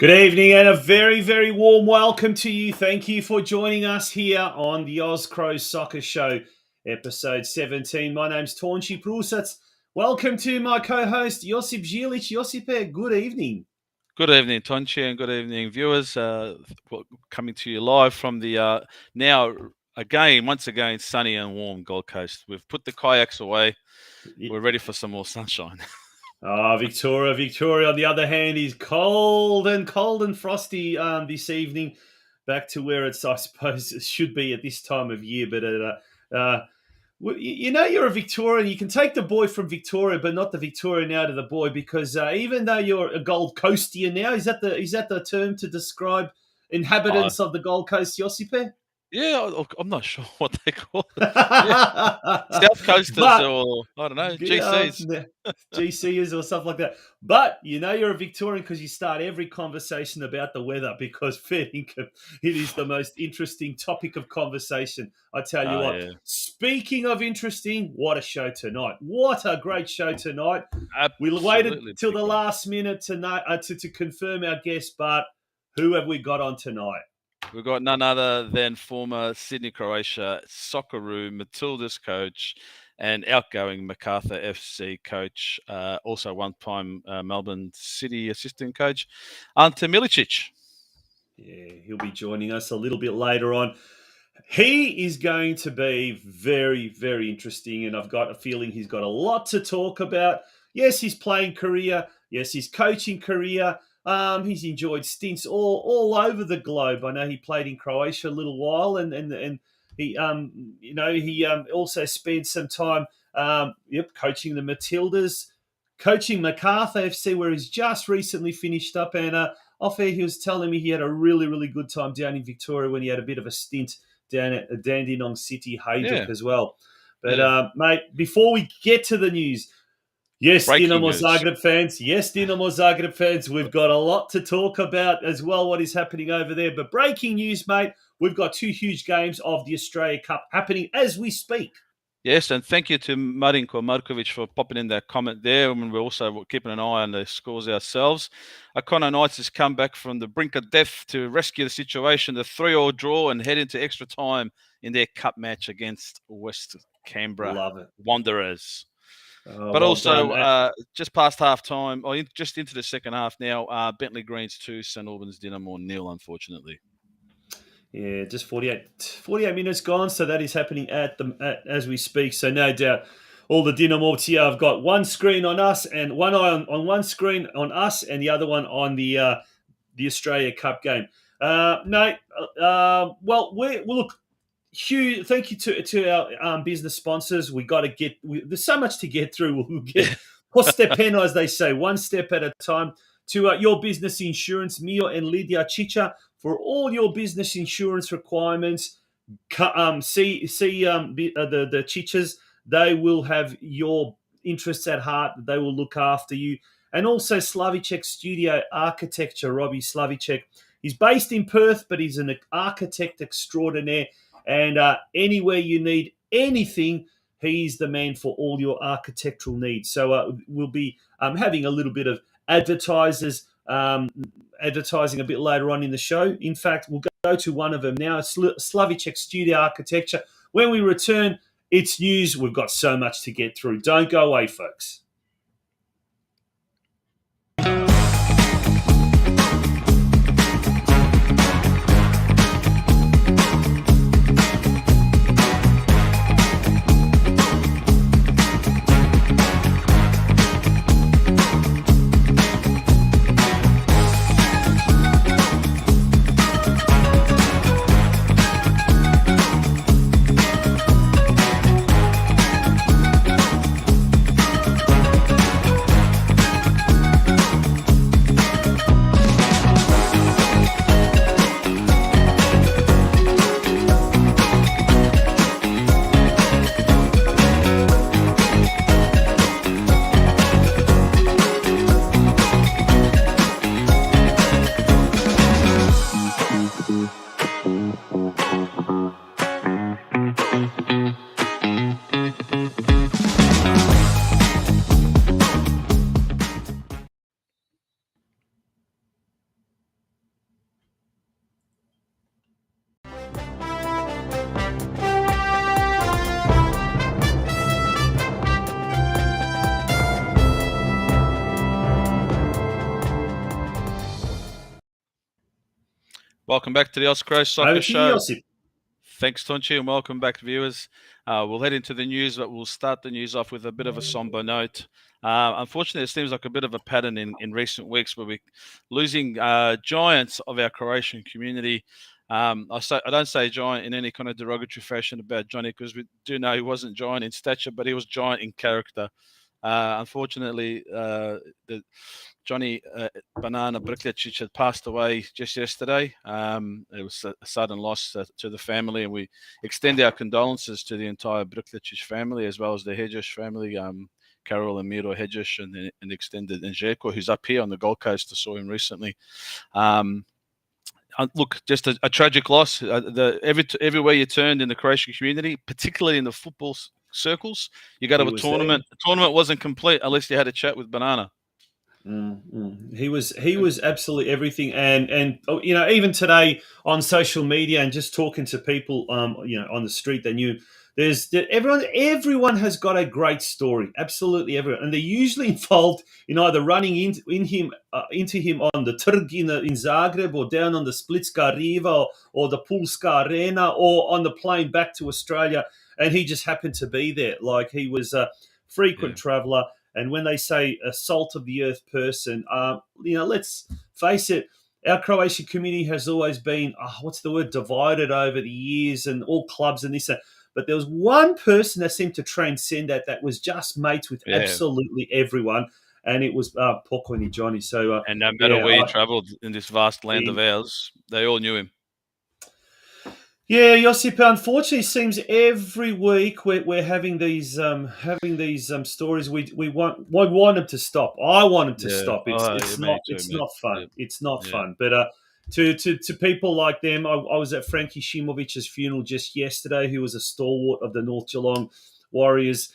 Good evening and a very, very warm welcome to you. Thank you for joining us here on the Oz Cro Soccer Show, episode 17. My name's Tonči Prusac. Welcome to my co-host, Josip Žilić. Josipe, good evening. Good evening, Tonči, and good evening, viewers. Coming to you live from the once again, sunny and warm Gold Coast. We've put the kayaks away. We're ready for some more sunshine. Victoria, on the other hand, is cold and frosty this evening. Back to where it's, I suppose, it should be at this time of year. But you know, you're a Victorian. You can take the boy from Victoria, but not the Victorian out of the boy, because even though you're a Gold Coastian now, is that the term to describe inhabitants of the Gold Coast, Josipe? Yeah, I'm not sure what they call it. Yeah. South Coasters or, I don't know, GCs. GCs or stuff like that. But you know you're a Victorian because you start every conversation about the weather, because fair income, it is the most interesting topic of conversation. I tell you what, yeah. Speaking of interesting, what a show tonight. What a great show tonight. Absolutely. We waited till the last minute to confirm our guest, but who have we got on tonight? We've got none other than former Sydney Croatia Socceroo Matildas coach and outgoing Macarthur FC coach, also one-time Melbourne City assistant coach, Ante Milicic. Yeah, he'll be joining us a little bit later on. He is going to be very, very interesting, and I've got a feeling he's got a lot to talk about. Yes, his playing career. Yes, his coaching career. He's enjoyed stints all over the globe. I know he played in Croatia a little while, and he also spent some time coaching the Matildas, coaching Macarthur FC, where he's just recently finished up. And off air, he was telling me he had a really, really good time down in Victoria when he had a bit of a stint down at Dandenong City, Hajduk as well. But mate, before we get to the news. Yes, Dinamo Zagreb fans. We've got a lot to talk about as well, what is happening over there. But breaking news, mate, we've got two huge games of the Australia Cup happening as we speak. Yes, and thank you to Marinko Markovic for popping in that comment there. And we're also keeping an eye on the scores ourselves. Icona Knights has come back from the brink of death to rescue the situation, the 3-3 draw, and head into extra time in their cup match against West Canberra Wanderers. But also, just past half-time, or just into the second half now, Bentley Greens 2, St Albans Dinamo 0, unfortunately. Yeah, just 48 minutes gone, so that is happening as we speak. So no doubt, all the Dinamovs here have got one screen on us, and one eye on one screen on us, and the other one on the Australia Cup game. Mate, look. Hugh, thank you to our business sponsors. There's so much to get through. We'll get step pen, as they say, one step at a time. To your business insurance, Mio and Lydia Chicha, for all your business insurance requirements. See the Chichas. They will have your interests at heart. They will look after you. And also Slavicek Studio Architecture, Robbie Slavicek. He's based in Perth, but he's an architect extraordinaire. And anywhere you need anything, he's the man for all your architectural needs. So we'll be having a little bit of advertising a bit later on in the show. In fact, we'll go to one of them now, Slavicek Studio Architecture. When we return, it's news. We've got so much to get through. Don't go away, folks. Welcome back to the Oz Cro Over Soccer to you, Show. Josip. Thanks, Tonchi, and welcome back, viewers. We'll head into the news, but we'll start the news off with a bit of a somber note. Unfortunately, it seems like a bit of a pattern in recent weeks where we're losing giants of our Croatian community. I don't say giant in any kind of derogatory fashion about Johnny, because we do know he wasn't giant in stature, but he was giant in character. Unfortunately, Johnny Banana Brkljačić had passed away just yesterday. It was a sudden loss to the family, and we extend our condolences to the entire Brkljačić family, as well as the Hedges family, Carol and Miro Hedges, and extended, and Željko, who's up here on the Gold Coast. I saw him recently. Look, just a tragic loss. Everywhere you turned in the Croatian community, particularly in the football circles, you go to a tournament. The tournament wasn't complete unless you had a chat with Banana. He was absolutely everything, and even today on social media and just talking to people, on the street, they knew everyone has got a great story, absolutely everyone, and they're usually involved in either running into him on the Trg in Zagreb, or down on the Splitska Riva, or the Pulska Arena, or on the plane back to Australia, and he just happened to be there. Like, he was a frequent traveller. And when they say a salt of the earth person, let's face it, our Croatian community has always been, divided over the years, and all clubs and this. But there was one person that seemed to transcend that was just mates with absolutely everyone, and it was Pokojni Johnny. So, and no matter where he travelled in this vast land of ours, they all knew him. Yeah, Josip. Unfortunately, it seems every week we're having these stories. We want them to stop. I want them to stop. It's not fun. Yeah. It's not fun. But to people like them, I was at Frankie Shimovic's funeral just yesterday, who was a stalwart of the North Geelong Warriors.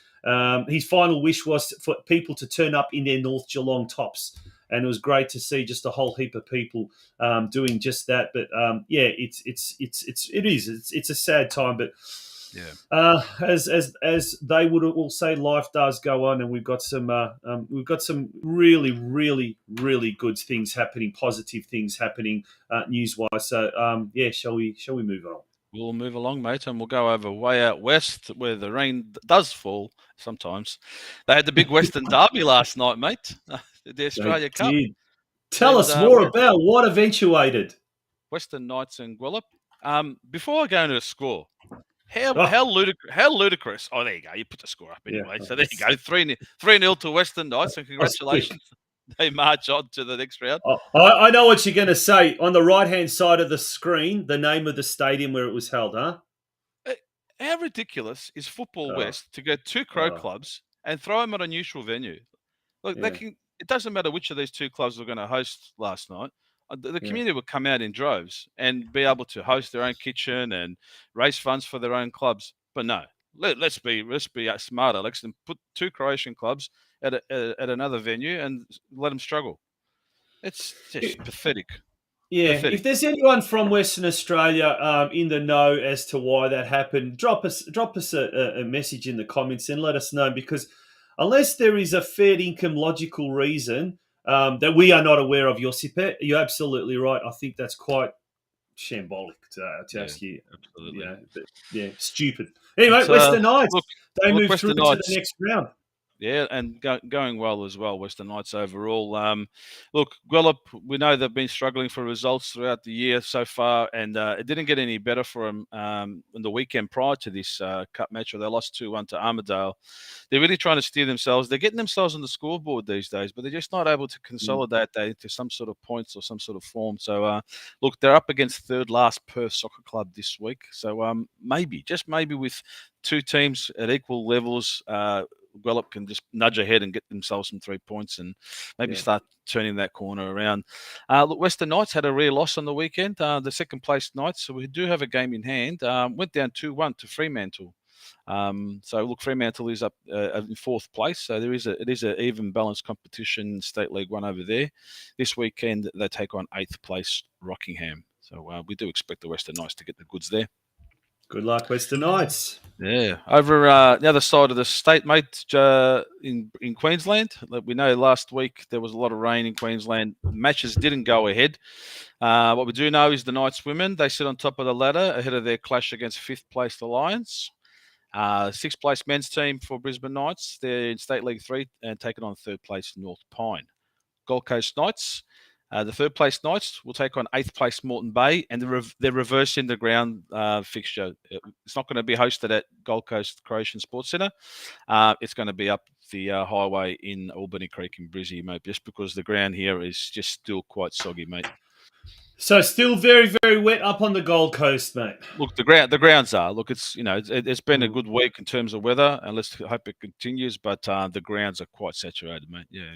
His final wish was for people to turn up in their North Geelong tops. And it was great to see just a whole heap of people doing just that. But it's a sad time. But as they would all say, life does go on, and we've got some really, really, really good things happening, positive things happening news wise. So shall we move on? We'll move along, mate, and we'll go over way out west where the rain does fall sometimes. They had the big Western Derby last night, mate. The Australia Cup. Tell us more about what eventuated. Western Knights and Guelph. Before I go into the score, how ludicrous. Oh, there you go. You put the score up anyway. Yeah, so there you go. 3-0 to Western Knights, and congratulations. They march on to the next round. I know what you're going to say. On the right-hand side of the screen, the name of the stadium where it was held, huh? How ridiculous is Football West to get two Crow clubs and throw them at a neutral venue? Look, it doesn't matter which of these two clubs were going to host last night. The community would come out in droves and be able to host their own kitchen and raise funds for their own clubs. But no, let's be smarter. Let's put two Croatian clubs at another venue and let them struggle. It's just pathetic. Yeah, if there's anyone from Western Australia in the know as to why that happened, drop us a message in the comments and let us know, because unless there is a fair income logical reason that we are not aware of, Josip, you're absolutely right. I think that's quite shambolic to ask you. Absolutely. Stupid. Anyway, Western Knights, they move through to the next round. Yeah, and going well as well, Western Knights overall. Look, Guelph, we know they've been struggling for results throughout the year so far, and it didn't get any better for them in the weekend prior to this cup match, where they lost 2-1 to Armidale. They're really trying to steer themselves. They're getting themselves on the scoreboard these days, but they're just not able to consolidate that into some sort of points or some sort of form. So, look, they're up against third last Perth Soccer Club this week. So maybe, just maybe, with two teams at equal levels, Guelph can just nudge ahead and get themselves some 3 points and maybe start turning that corner around. Look, Western Knights had a rare loss on the weekend. The second place Knights, so we do have a game in hand, went down 2-1 to Fremantle. So look, Fremantle is up in fourth place. So it is an even balanced competition, State League One over there. This weekend they take on eighth place Rockingham. So we do expect the Western Knights to get the goods there. Good luck, Western Knights. Yeah, over the other side of the state, mate, in Queensland. We know last week there was a lot of rain in Queensland. Matches didn't go ahead. What we do know is the Knights women, they sit on top of the ladder ahead of their clash against fifth-placed Alliance. Sixth-place men's team for Brisbane Knights. They're in State League 3 and taking on third-place North Pine. Gold Coast Knights. The third-place Knights will take on eighth-place Moreton Bay, and they're reversing the ground fixture. It's not going to be hosted at Gold Coast Croatian Sports Centre. It's going to be up the highway in Albany Creek in Brizzy, mate, just because the ground here is just still quite soggy, mate. So still very, very wet up on the Gold Coast, mate. Look, the grounds are. Look, it's been a good week in terms of weather, and let's hope it continues. But the grounds are quite saturated, mate. Yeah,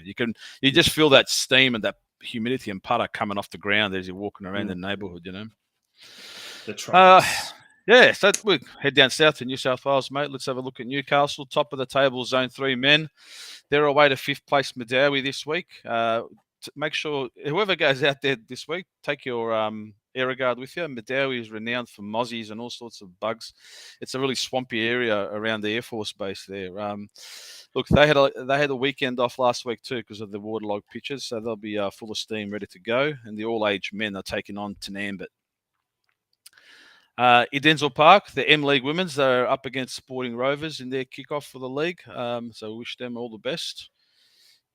you just feel that steam and that humidity and putter coming off the ground as you're walking around the neighbourhood. The tracks. Yeah, so we head down south to New South Wales, mate. Let's have a look at Newcastle, top of the table, Zone 3 men. They're away to fifth place Madawi this week. Make sure whoever goes out there this week, take your Aerogard with you. Madawi is renowned for mozzies and all sorts of bugs. It's a really swampy area around the Air Force Base there. Look, they had a weekend off last week too because of the waterlogged pitches, so they'll be full of steam, ready to go. And the all-age men are taking on Tenambit. Edensor Park, the M League Women's, they're up against Sporting Rovers in their kickoff for the league. So we wish them all the best.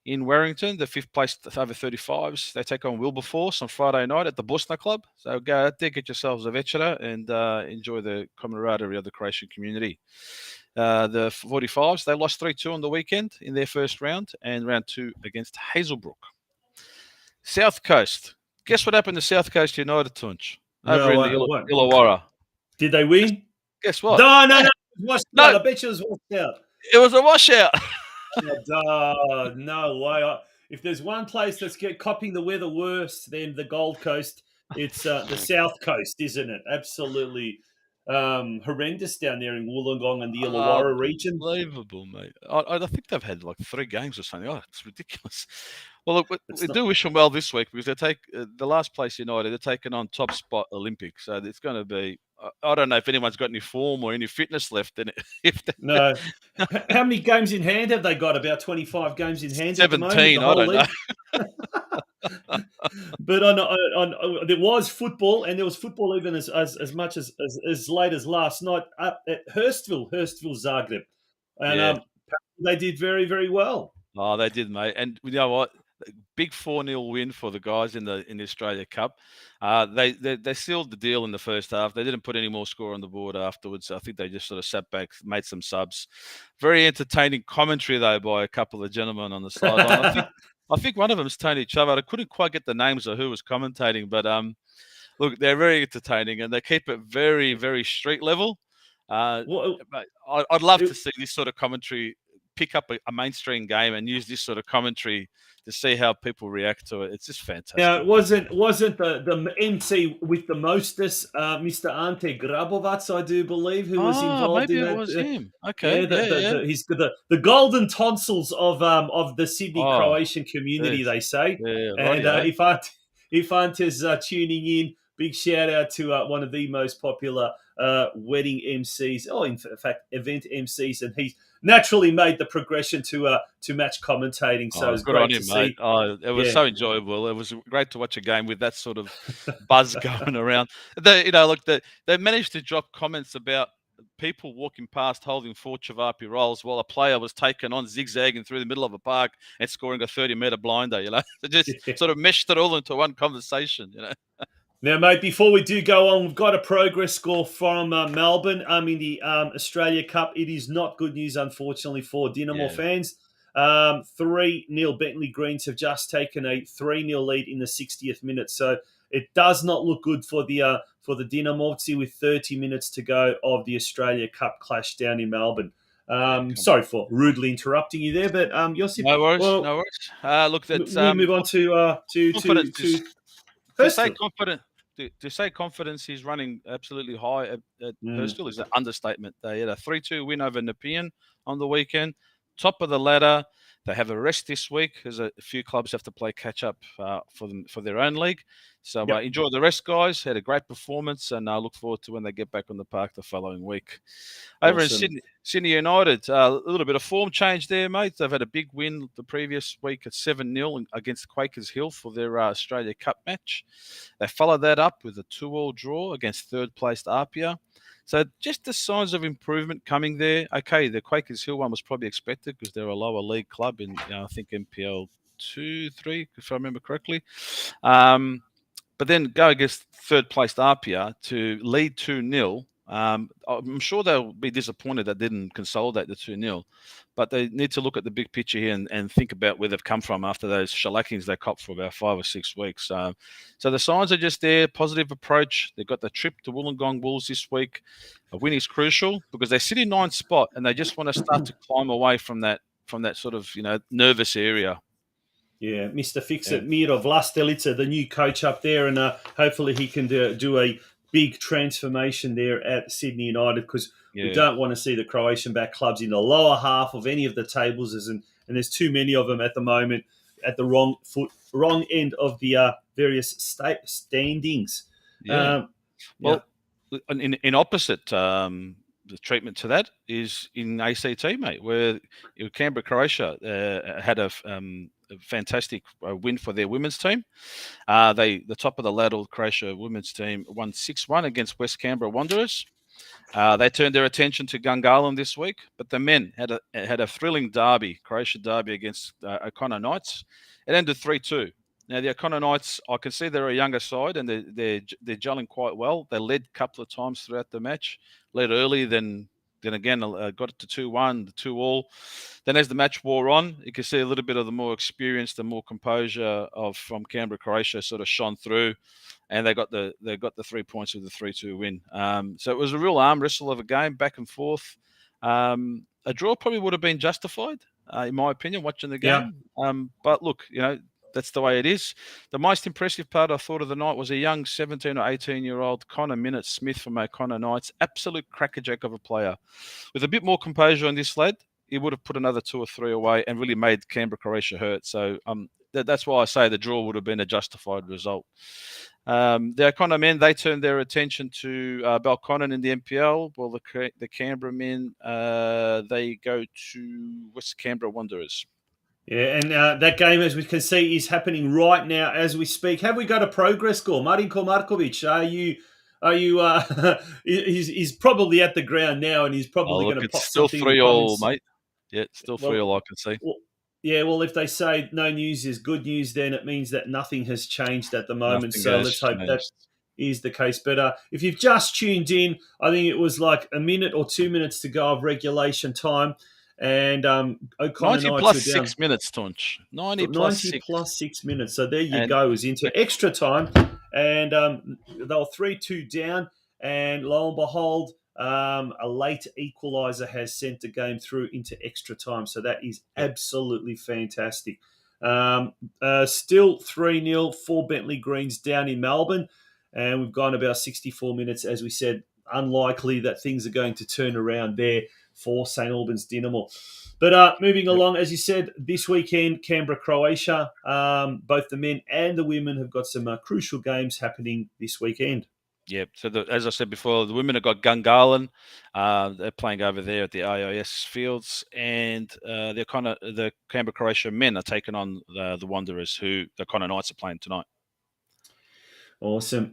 In Warrington, the fifth place over 35s, they take on Wilberforce on Friday night at the Busna Club. So go out there, get yourselves a večera and enjoy the camaraderie of the Croatian community. The 45s, they lost 3-2 on the weekend in their first round and round 2 against Hazelbrook. South Coast. Guess what happened to South Coast United, Tunch? Over in the Illawarra. Did they win? Guess what? No. It was washed out. I bet you it was washed out. It was a washout. No way. If there's one place that's copying the weather worse than the Gold Coast, it's the South Coast, isn't it? Absolutely horrendous down there in Wollongong and the Illawarra region. Unbelievable, mate. I think they've had like 3 games or something. Oh, it's ridiculous. Well, look, we do wish them well this week because they take the last place United. They're taking on top spot Olympic, so it's going to be. I don't know if anyone's got any form or any fitness left in it. No. How many games in hand have they got? About 25 games in hand. 17. I don't know. But there was football, and there was football even as much as late as last night up at Hurstville Zagreb, and they did very, very well. Oh, they did, mate. And you know what? Big 4-0 win for the guys in the Australia Cup. They sealed the deal in the first half. They didn't put any more score on the board afterwards. I think they just sort of sat back, made some subs. Very entertaining commentary though by a couple of gentlemen on the sideline. I think one of them is Tony Chavard. I couldn't quite get the names of who was commentating, but look, they're very entertaining and they keep it very, very street level. I'd love to see this sort of commentary pick up a mainstream game and use this sort of commentary to see how people react to it. It's just fantastic. Now, it wasn't the MC with the mostest, Mr. Ante Grabovac, I do believe, who was involved in that. Maybe it was him. Okay. He's the golden tonsils of the Sydney Croatian community, they say. Yeah, and if Ante's tuning in, big shout out to one of the most popular wedding MCs, in fact, event MCs, and he's naturally made the progression to match commentating. So it's great to see. Mate. It was so enjoyable. It was great to watch a game with that sort of buzz going around. They managed to drop comments about people walking past holding 4 Chavapi rolls while a player was taken on zigzagging through the middle of a park and scoring a 30-meter blinder. They just sort of meshed it all into one conversation. Now, mate, before we do go on, we've got a progress score from Melbourne in the Australia Cup. It is not good news, unfortunately, for Dinamo fans. 3-0 Bentley Greens have just taken a 3-0 lead in the 60th minute. So it does not look good for the Dinamovci with 30 minutes to go of the Australia Cup clash down in Melbourne. Sorry for rudely interrupting you there, but Josip. No worries, no worries. Look, that's we move on to To say confidence is running absolutely high at Hurstville is an understatement. They had a 3-2 win over Nepean on the weekend. Top of the ladder. They have a rest this week as a few clubs have to play catch up for their own league. So enjoy the rest, guys. Had a great performance, and I look forward to when they get back on the park the following week. Over in Sydney United, a little bit of form change there, mate. They've had a big win the previous week at 7-0 against Quakers Hill for their Australia Cup match. They followed that up with a 2-2 draw against third-placed Apia. So just the signs of improvement coming there. Okay, the Quakers Hill one was probably expected because they're a lower league club in, I think, MPL 2-3, if I remember correctly. But then go against third-placed Apia to lead 2-0. I'm sure they'll be disappointed that didn't consolidate the 2-0, but they need to look at the big picture here and think about where they've come from after those shellackings they copped for about 5 or 6 weeks. So the signs are just there, positive approach. They've got the trip to Wollongong Wolves this week. A win is crucial because they sit in 9th spot and they just want to start to climb away from that sort of, nervous area. Yeah, Mr. Fix-It, Miro Vlastelica, the new coach up there, and hopefully he can do a big transformation there at Sydney United because we don't want to see the Croatian-backed clubs in the lower half of any of the tables, and there's too many of them at the moment at the wrong end of the various standings. Yeah. In opposite, the treatment to that is in ACT, mate, where Canberra, Croatia had a fantastic win for their women's team. The top of the ladder, Croatia women's team won 6-1 against West Canberra Wanderers. They turned their attention to Gungahlin this week, but the men had a thrilling derby, Croatia derby against O'Connor Knights. It ended 3-2. Now the O'Connor Knights, I can see they're a younger side and they're gelling quite well. They led a couple of times throughout the match, led early, then again got it to 2-1, the 2-2. Then as the match wore on, you can see a little bit of the more experience, the more composure from Canberra, Croatia sort of shone through, and they got the 3 points with the 3-2 win. So it was a real arm wrestle of a game, back and forth. A draw probably would have been justified, in my opinion, watching the game. Yeah. But look, that's the way it is. The most impressive part I thought of the night was a young 17 or 18-year-old Connor Minute-Smith from O'Connor Knights. Absolute crackerjack of a player. With a bit more composure on this lad, he would have put another 2 or 3 away and really made Canberra, Croatia hurt. So that's why I say the draw would have been a justified result. The O'Connor men, they turned their attention to Belconnen in the MPL. Well, the Canberra men, they go to West Canberra Wanderers. Yeah, and that game, as we can see, is happening right now as we speak. Have we got a progress score? Marinko Markovic, are you? He's probably at the ground now, and he's probably going to pop something. Still 3-3, mate. Yeah, it's still 3-3, I can see. Well, if they say no news is good news, then it means that nothing has changed at the moment. So let's hope that is the case. But if you've just tuned in, I think it was like a minute or 2 minutes to go of regulation time. And O'Connor 90 plus 6 minutes, Tunch. 90 plus 6 minutes. So there you go. It was into extra time. And they were 3-2 down. And lo and behold, a late equaliser has sent the game through into extra time. So that is absolutely fantastic. Still 3-0 for Bentley Greens down in Melbourne. And we've gone about 64 minutes, as we said. Unlikely that things are going to turn around there for St Albans Dynamo. But moving along, as you said, this weekend, Canberra, Croatia, both the men and the women have got some crucial games happening this weekend. Yeah, so as I said before, the women have got Gungahlin. They're playing over there at the AIS Fields, and the Canberra, Croatia men are taking on the Wanderers, who the Connor Knights are playing tonight. Awesome.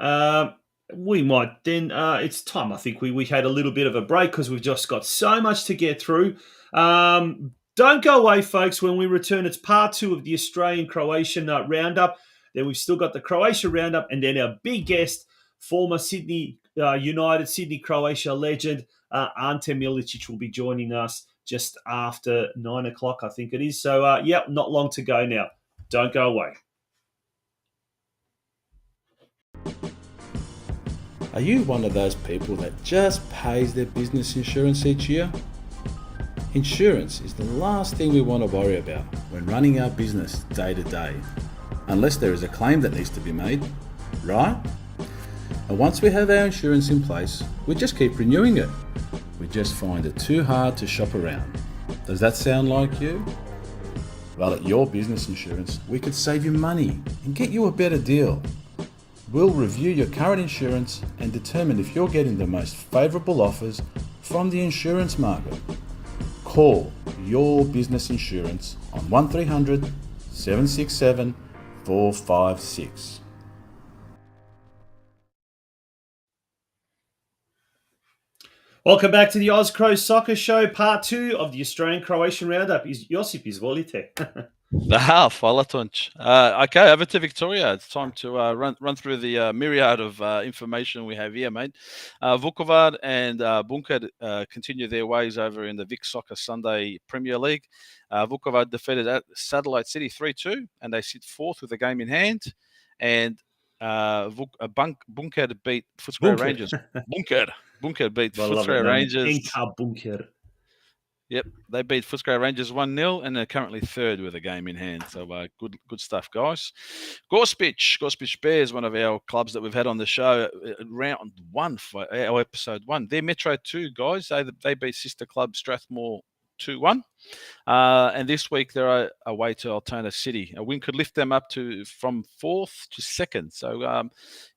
We might then, it's time. I think we had a little bit of a break because we've just got so much to get through. Don't go away, folks. When we return, it's part 2 of the Australian Croatian roundup. Then we've still got the Croatia roundup, and then our big guest, former Sydney United, Sydney Croatia legend, Ante Milicic, will be joining us just after 9 o'clock, I think it is. So, not long to go now. Don't go away. Are you one of those people that just pays their business insurance each year? Insurance is the last thing we want to worry about when running our business day to day, unless there is a claim that needs to be made, right? And once we have our insurance in place, we just keep renewing it. We just find it too hard to shop around. Does that sound like you? Well, at Your Business Insurance, we could save you money and get you a better deal. We'll review your current insurance and determine if you're getting the most favourable offers from the insurance market. Call Your Business Insurance on 1300 767 456. Welcome back to the Oz Cro Soccer Show, part 2 of the Australian Croatian roundup. Josip, izvolite. Hvala Tonč. Okay, over to Victoria. It's time to run through the myriad of information we have here, mate. Vukovar and Bunker continue their ways over in the Vic Soccer Sunday Premier League. Vukovar defeated Satellite City 3-2, and they sit fourth with a game in hand. And Bunker beat Footscray Rangers. Bunker beat Footscray Rangers. NK Bunker. Yep, they beat Footscray Rangers 1-0, and they're currently third with a game in hand. So good stuff, guys. Gospic Bears, one of our clubs that we've had on the show, round 1 for our episode 1. They're Metro 2, guys. They beat sister club Strathmore 2-1. And this week they're away to Altona City. A win could lift them up from 4th to 2nd. So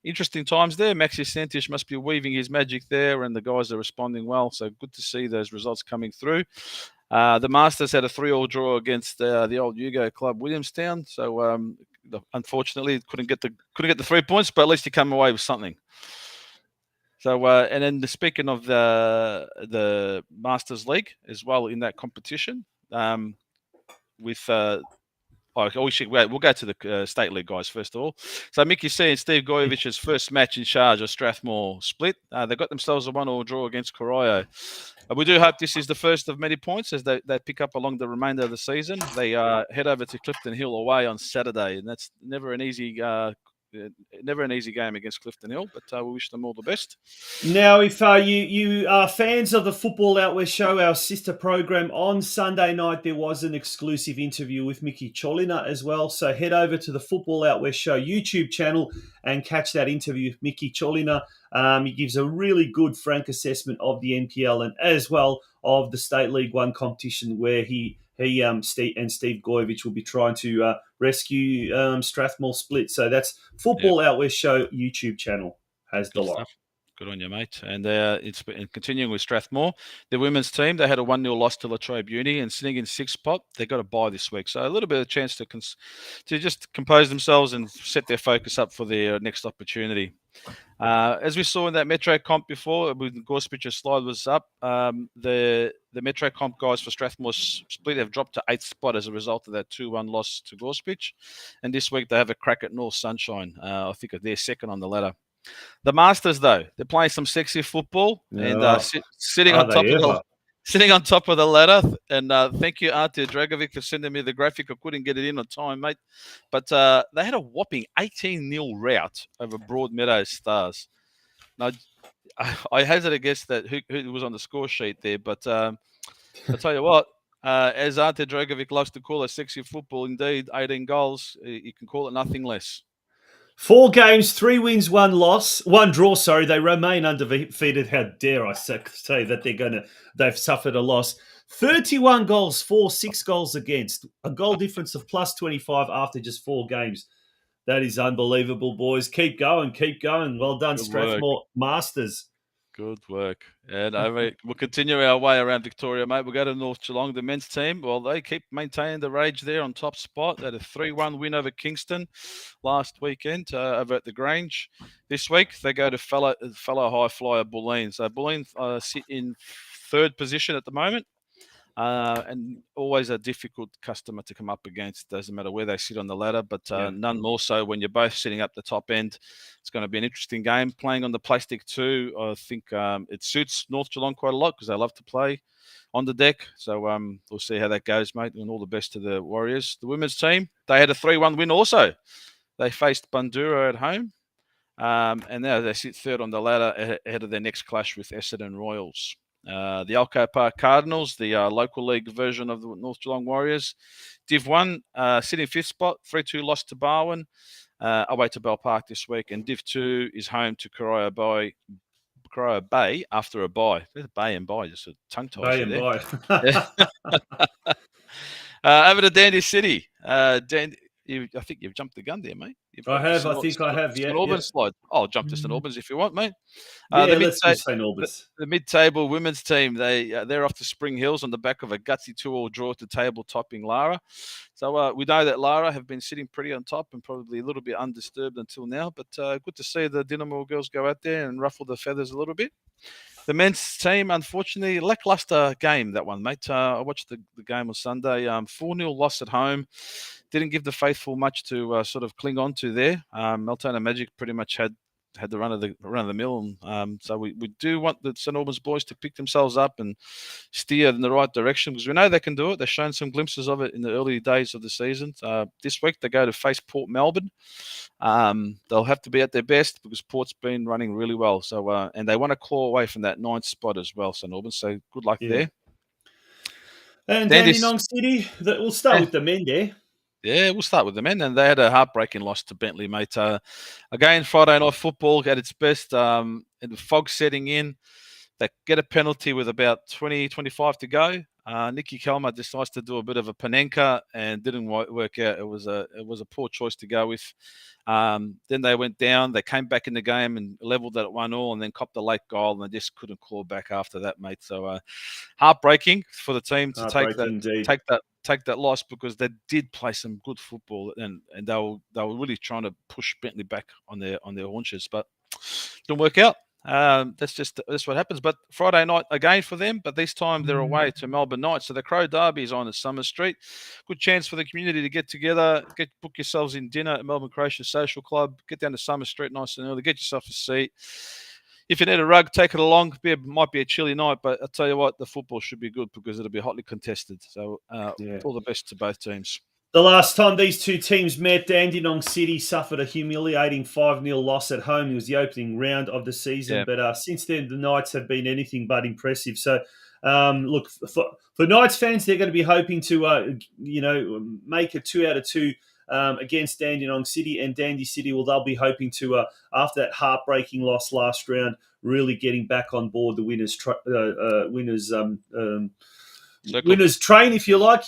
interesting times there. Maxi Sentish must be weaving his magic there, and the guys are responding well. So good to see those results coming through. The Masters had a 3-3 draw against the old Yugo club Williamstown. So unfortunately couldn't get the 3 points, but at least he came away with something. So, and then speaking of the Masters League as well in that competition, we'll go to the State League guys first of all. So Mickey C and Steve Gojevic's first match in charge of Strathmore split. They got themselves a 1-1 draw against Corio. We do hope this is the first of many points as they pick up along the remainder of the season. They head over to Clifton Hill away on Saturday, and that's never an easy game against Clifton Hill, but we wish them all the best. Now, if you are fans of the Football Out West show, our sister program, on Sunday night there was an exclusive interview with Mickey Cholina as well. So head over to the Football Out West show YouTube channel and catch that interview with Mickey Cholina. He gives a really good, frank assessment of the NPL and as well of the State League 1 competition, where he and Steve Gojevich will be trying to rescue Strathmore Split. So that's Football Out West Show YouTube channel has the lot. Good on you, mate. And it's continuing with Strathmore. The women's team, they had a 1-0 loss to Latrobe Uni and sitting in 6th spot. They got a bye this week. So a little bit of a chance to just compose themselves and set their focus up for their next opportunity. As we saw in that Metro comp before, when Gospic's slide was up, the Metro comp guys for Strathmore Split have dropped to 8th spot as a result of that 2-1 loss to Gospic. And this week they have a crack at North Sunshine. I think they're second on the ladder. The Masters, though, they're playing some sexy football and sitting on top of the ladder. And thank you, Ante Dragovic, for sending me the graphic. I couldn't get it in on time, mate. But they had a whopping 18-0 rout over Broadmeadows Stars. Now, I hazard a guess that who was on the score sheet there, but I'll tell you what, as Ante Dragovic loves to call it, sexy football, indeed, 18 goals, you can call it nothing less. 4 games, 3 wins, 1 draw. Sorry, they remain undefeated. How dare I say that they've suffered a loss. 31 goals for, 6 goals against. A goal difference of plus 25 after just 4 games. That is unbelievable, boys. Keep going. Well done, Strathmore Masters. Good work. And we'll continue our way around Victoria, mate. We'll go to North Geelong. The men's team, well, they keep maintaining the rage there on top spot. They had a 3-1 win over Kingston last weekend over at the Grange. This week, they go to fellow high flyer Bulleen. So Bulleen sit in 3rd position at the moment. And always a difficult customer to come up against. Doesn't matter where they sit on the ladder, but none more so when you're both sitting up the top end. It's going to be an interesting game. Playing on the plastic too, I think it suits North Geelong quite a lot because they love to play on the deck. So we'll see how that goes, mate, and all the best to the Warriors. The women's team, they had a 3-1 win also. They faced Bandura at home, and now they sit 3rd on the ladder ahead of their next clash with Essendon Royals. The Alco Park Cardinals, the local league version of the North Geelong Warriors. Div 1, sitting 5th spot, 3-2 loss to Barwon, away to Bell Park this week. And Div 2 is home to Corio Bay after a bye. There's Bay and Bye, just a tongue tie. Bay and Bye. Over to Dandy City. I think you've jumped the gun there, mate. I have. I think I have. Yeah. St Albans slide. I'll jump to St Albans if you want, mate. Yeah, The let's do St Albans. The mid-table women's team, they're off to Spring Hills on the back of a gutsy 2-2 draw to table-topping Lara. So we know that Lara have been sitting pretty on top and probably a little bit undisturbed until now. But good to see the Dinamo girls go out there and ruffle the feathers a little bit. The men's team, unfortunately, lackluster game, that one, mate. I watched the game on Sunday. 4-0 loss at home. Didn't give the faithful much to sort of cling on to there. Meltona Magic pretty much had the run of the mill. So we do want the St Albans boys to pick themselves up and steer in the right direction, because we know they can do it. They've shown some glimpses of it in the early days of the season. This week they go to face Port Melbourne. They'll have to be at their best because Port's been running really well. So and they want to claw away from that 9th spot as well, St Albans. So good luck there. And Dandenong City, we'll start with the men there. Yeah, we'll start with the men. And they had a heartbreaking loss to Bentley, mate. Again, Friday night football at its best. And the fog setting in. They get a penalty with about 20-25 to go. Nikki Kelmer decides to do a bit of a Panenka and didn't work out. It was a poor choice to go with. Then they went down. They came back in the game and leveled that at 1-1 and then copped a late goal, and they just couldn't claw back after that, mate. So heartbreaking for the team to take that loss, because they did play some good football and they were really trying to push Bentley back on their haunches, but didn't work out. That's what happens. But Friday night again for them, but this time they're away to Melbourne Knights. So the Crow Derby is on at Summer Street. Good chance for the community to get together, book yourselves in dinner at Melbourne Croatian Social Club, get down to Summer Street nice and early, get yourself a seat. If you need a rug, take it along. Might be a chilly night, but I'll tell you what, the football should be good because it'll be hotly contested. So all the best to both teams. The last time these two teams met, Dandenong City suffered a humiliating 5-0 loss at home. It was the opening round of the season. Yeah. But since then, the Knights have been anything but impressive. So, look, for Knights fans, they're going to be hoping to, make a 2 out of 2 against Dandenong City. And Dandy City, they'll be hoping to, after that heartbreaking loss last round, really getting back on board the winners train, if you like.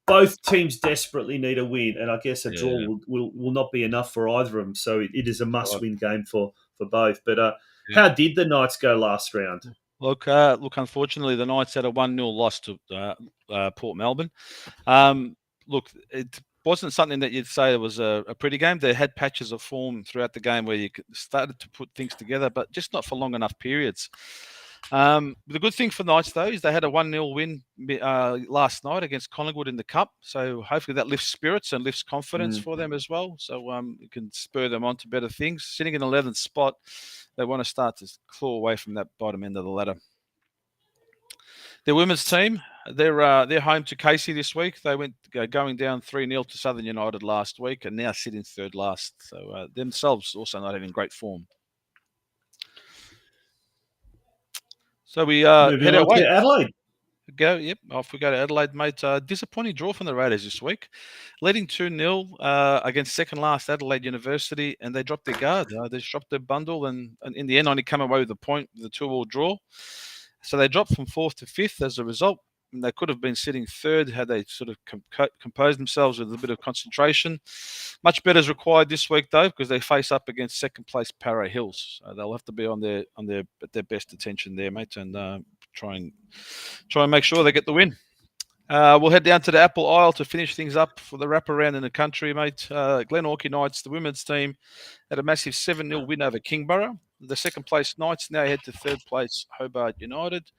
Both teams desperately need a win, and I guess a draw will not be enough for either of them. So it is a must-win game for both. But how did the Knights go last round? Look, unfortunately, the Knights had a 1-0 loss to Port Melbourne. Look, it wasn't something that you'd say it was a pretty game. They had patches of form throughout the game where you started to put things together, but just not for long enough periods. The good thing for Knights, though, is they had a 1-0 win last night against Collingwood in the Cup. So hopefully that lifts spirits and lifts confidence for them as well. So it can spur them on to better things. Sitting in 11th spot, they want to start to claw away from that bottom end of the ladder. The women's team, they're home to Casey this week. They went going down 3-0 to Southern United last week and now sit in third last. So themselves also not having great form. So we head out to Adelaide. Off we go to Adelaide, mate. Disappointing draw from the Raiders this week, leading 2-0 against second last Adelaide University, and they dropped their guard. They dropped their bundle, and in the end only come away with a point with a 2-2 draw. So they dropped from 4th to 5th as a result. And they could have been sitting third had they sort of composed themselves with a bit of concentration. Much better is required this week, though, because they face up against second place Para Hills. They'll have to be at their best attention there, mate, and try and make sure they get the win. We'll head down to the Apple Isle to finish things up for the wraparound in the country, mate. Glenorchy Knights, the women's team, had a massive 7-0 win over Kingborough. The second place Knights now head to third place Hobart United.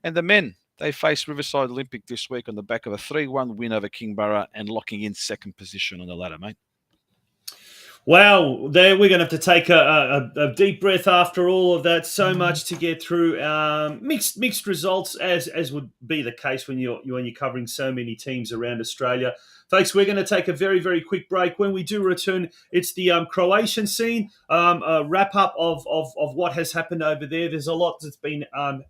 And the men, they face Riverside Olympic this week on the back of a 3-1 win over Kingborough and locking in second position on the ladder, mate. Wow, we're going to have to take a deep breath after all of that. So much to get through. Mixed results, as would be the case when you're covering so many teams around Australia. Folks, we're going to take a very, very quick break. When we do return, it's the Croatian scene, a wrap-up of what has happened over there. There's a lot that's been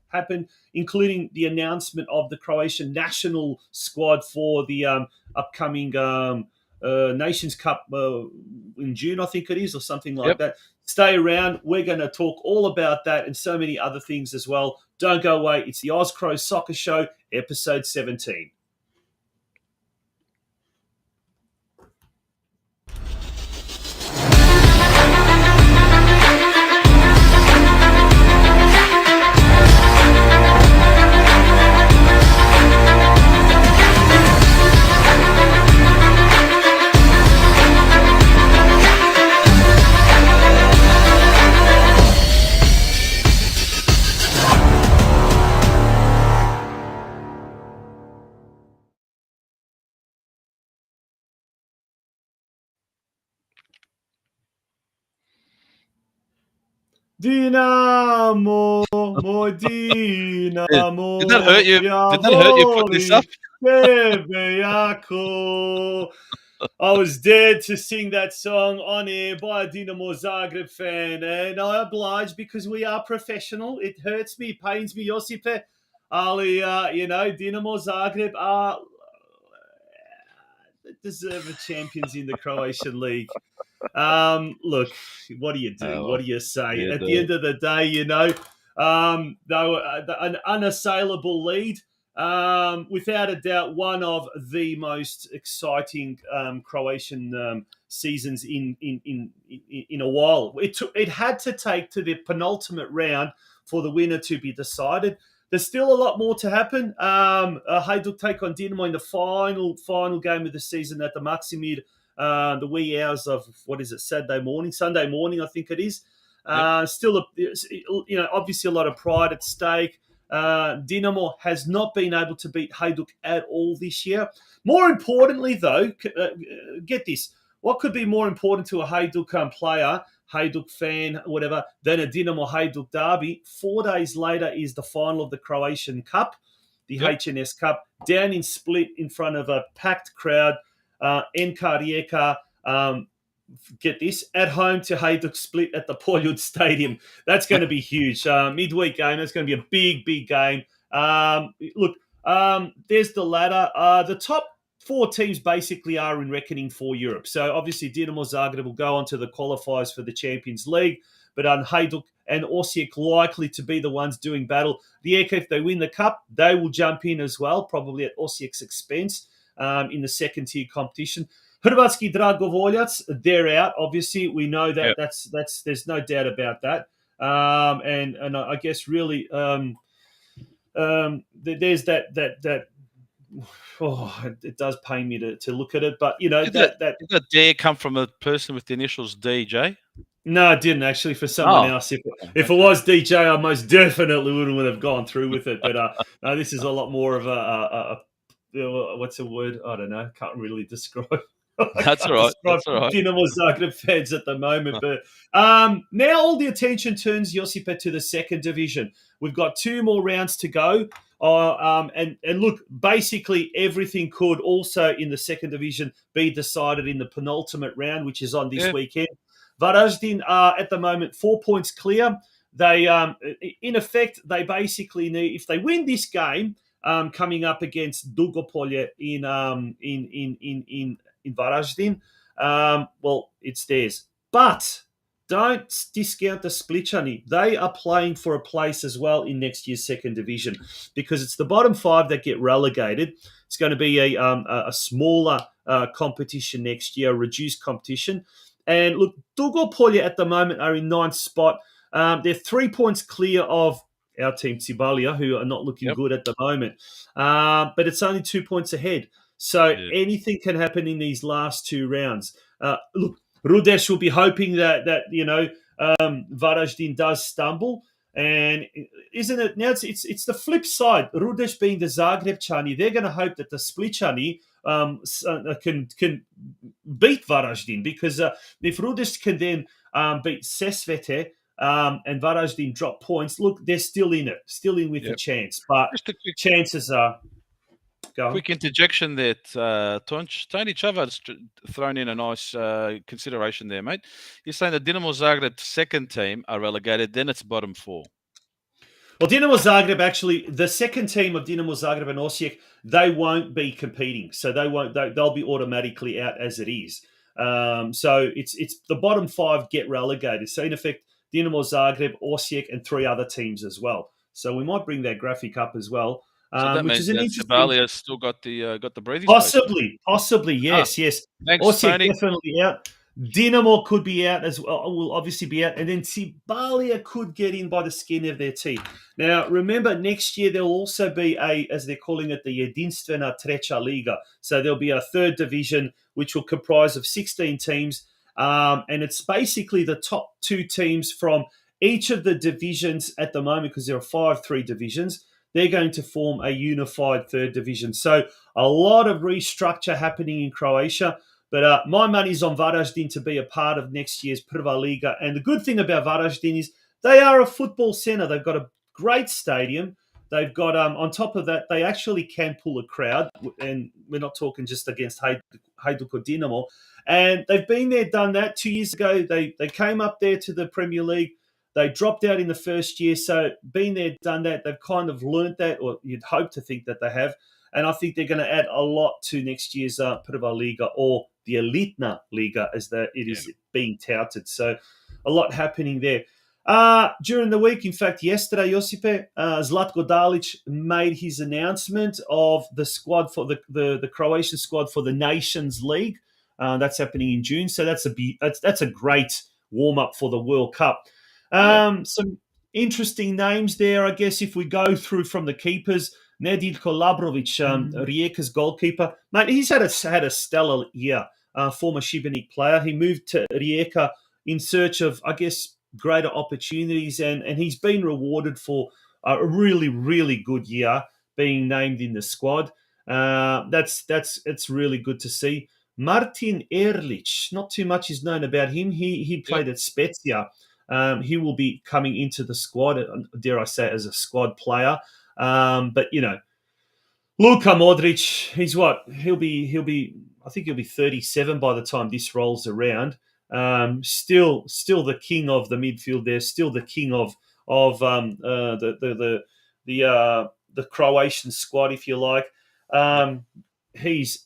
happened, including the announcement of the Croatian national squad for the upcoming Nations Cup in June, I think it is, or something like that. Stay around. We're going to talk all about that and so many other things as well. Don't go away. It's the Oz Cro Soccer Show, episode 17. Dinamo, moj Dinamo, Did that hurt you? ja Did that hurt you putting this up? volim tebe jako. I was dared to sing that song on air by a Dinamo Zagreb fan, and I oblige because we are professional. It hurts me, pains me, Josipe. Ali, Dinamo Zagreb are deserved champions in the Croatian league. Look, what do you do? What do you say? At the end of the day, they were an unassailable lead. Without a doubt, one of the most exciting Croatian seasons in a while. It had to take to the penultimate round for the winner to be decided. There's still a lot more to happen. Hajduk take on Dinamo in the final game of the season at the Maksimir, the wee hours of, Sunday morning, I think it is. Still, obviously a lot of pride at stake. Dinamo has not been able to beat Hajduk at all this year. More importantly, though, get this. What could be more important to a Hajduk player, Hajduk fan, whatever, than a Dinamo Hajduk derby? 4 days later is the final of the Croatian Cup, the HNS Cup, down in Split in front of a packed crowd. NK Rijeka, get this, at home to Hajduk Split at the Poljud Stadium. That's going to be huge. Midweek game, that's going to be a big, big game. There's the ladder. The top 4 teams basically are in reckoning for Europe. So obviously Dinamo Zagreb will go on to the qualifiers for the Champions League, but Hajduk and Osijek likely to be the ones doing battle. The Rijeka, if they win the cup, they will jump in as well, probably at Osijek's expense in the second-tier competition. Hrvatski Dragovoljac, they're out. Obviously, we know that. That's there's no doubt about that. And I guess really there's that. Oh, it does pain me to look at it, but did that dare come from a person with the initials DJ? No, it didn't actually. For someone else, if it was DJ, I most definitely would have gone through with it. But no, this is a lot more of a what's the word? I don't know. Can't really describe. That's all right. That's all right. Dinamo Zagreb fans at the moment, but now all the attention turns, Josipa, to the second division. We've got 2 more rounds to go. And look, basically everything could also in the second division be decided in the penultimate round, which is on this weekend. Varaždin are at the moment 4 points clear. They, in effect, they basically need, if they win this game coming up against Dugopolje in Varaždin, well, it's theirs. But don't discount the Spličani. They are playing for a place as well in next year's second division because it's the bottom 5 that get relegated. It's going to be a smaller competition next year, a reduced competition. And look, Dugopolje at the moment are in 9th spot. They're 3 points clear of our team, Cibalia, who are not looking good at the moment. But it's only 2 points ahead. So anything can happen in these last 2 rounds. Look, Rudesh will be hoping that Varaždin does stumble, and isn't it now? It's the flip side. Rudesh being the Zagrebčani, they're going to hope that the Spličani can beat Varaždin because if Rudesh can then beat Sesvete and Varaždin drop points, look, they're still in it, still in with a chance, but chances are. Quick interjection there, Tonch. Tony Chavard's thrown in a nice consideration there, mate. You're saying the Dinamo Zagreb second team are relegated, then it's bottom 4. Well, Dinamo Zagreb, actually, the second team of Dinamo Zagreb and Osijek, they won't be competing. So they'll be automatically out as it is. So it's the bottom 5 get relegated. So in effect, Dinamo Zagreb, Osijek, and 3 other teams as well. So we might bring that graphic up as well. So that means Sabalia's still got the breathing space. Possibly, yes. Thanks, Osijek Tony. definitely out. Dinamo could be out as well. Will obviously be out, and then Cibalia could get in by the skin of their teeth. Now, remember, next year there'll also be as they're calling it, the Jedinstvena Treća Liga. So there'll be a third division which will comprise of 16 teams, and it's basically the top 2 teams from each of the divisions at the moment because there are 3 divisions. They're going to form a unified third division. So a lot of restructure happening in Croatia. But my money's on Varaždin to be a part of next year's Prva Liga. And the good thing about Varaždin is they are a football centre. They've got a great stadium. They've got, on top of that, they actually can pull a crowd, and we're not talking just against Hajduk or Dinamo. And they've been there, done that. 2 years ago, they came up there to the Premier League. They dropped out in the first year. So been there, done that. They've kind of learnt that, or you'd hope to think that they have. And I think they're going to add a lot to next year's Prva Liga, or the Elitna Liga, as it is being touted. So a lot happening there. During the week, in fact, yesterday, Josipe, Zlatko Dalic made his announcement of the squad for the Croatian squad for the Nations League. That's happening in June. So that's a great warm-up for the World Cup. Some interesting names there, I guess, if we go through from the keepers. Nedeljko Labrovic, Rijeka's goalkeeper. Mate, he's had a stellar year, former Šibenik player. He moved to Rijeka in search of, I guess, greater opportunities, and he's been rewarded for a really, really good year being named in the squad. It's really good to see. Martin Erlich, not too much is known about him. He played at Spezia. He will be coming into the squad, dare I say, as a squad player. But Luka Modric, he's what? He'll be I think he'll be 37 by the time this rolls around. Still the king of the midfield there, still the king of the Croatian squad, if you like.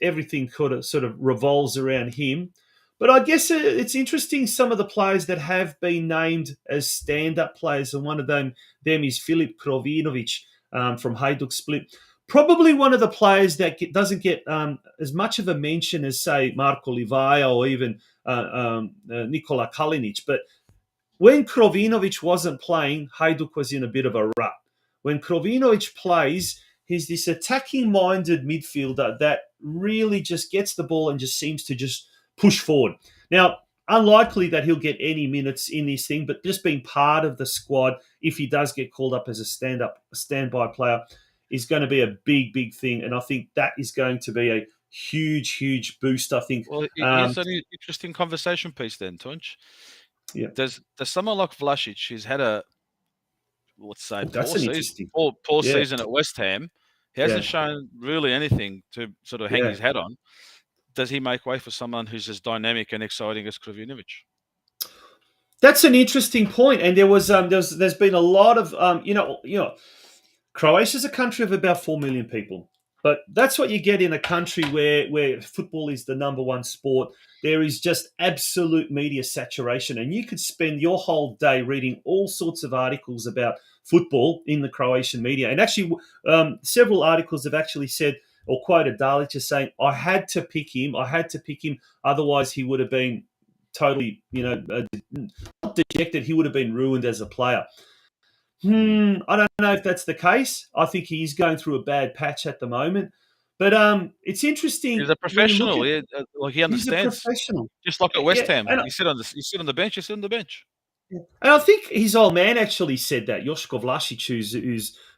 Everything sort of revolves around him. But I guess it's interesting, some of the players that have been named as stand-up players, and one of them is Filip Krovinovic from Hajduk Split. Probably one of the players that doesn't get as much of a mention as, say, Marko Livaja or even Nikola Kalinic. But when Krovinovic wasn't playing, Hajduk was in a bit of a rut. When Krovinovic plays, he's this attacking-minded midfielder that really just gets the ball and just seems to just push forward. Now, unlikely that he'll get any minutes in this thing, but just being part of the squad, if he does get called up as a standby player, is going to be a big, big thing. And I think that is going to be a huge, huge boost, I think. Well, it's an interesting conversation piece then, Tunch. Yeah. Does someone like Vlasic, who's had a, let's say, poor Yeah. season at West Ham, he hasn't shown really anything to sort of hang his hat on. Does he make way for someone who's as dynamic and exciting as Krovinovic? That's an interesting point. And there's been a lot of Croatia's a country of about 4 million people. But that's what you get in a country where football is the number one sport. There is just absolute media saturation. And you could spend your whole day reading all sorts of articles about football in the Croatian media. And actually, several articles have actually said, or quoted Dalic as saying, I had to pick him. Otherwise he would have been totally, not dejected. He would have been ruined as a player. I don't know if that's the case. I think he's going through a bad patch at the moment. But it's interesting. He's a professional. He understands. He's a professional. Just like at West Ham. You sit on the bench. Yeah. And I think his old man actually said that, Joško Vlasic,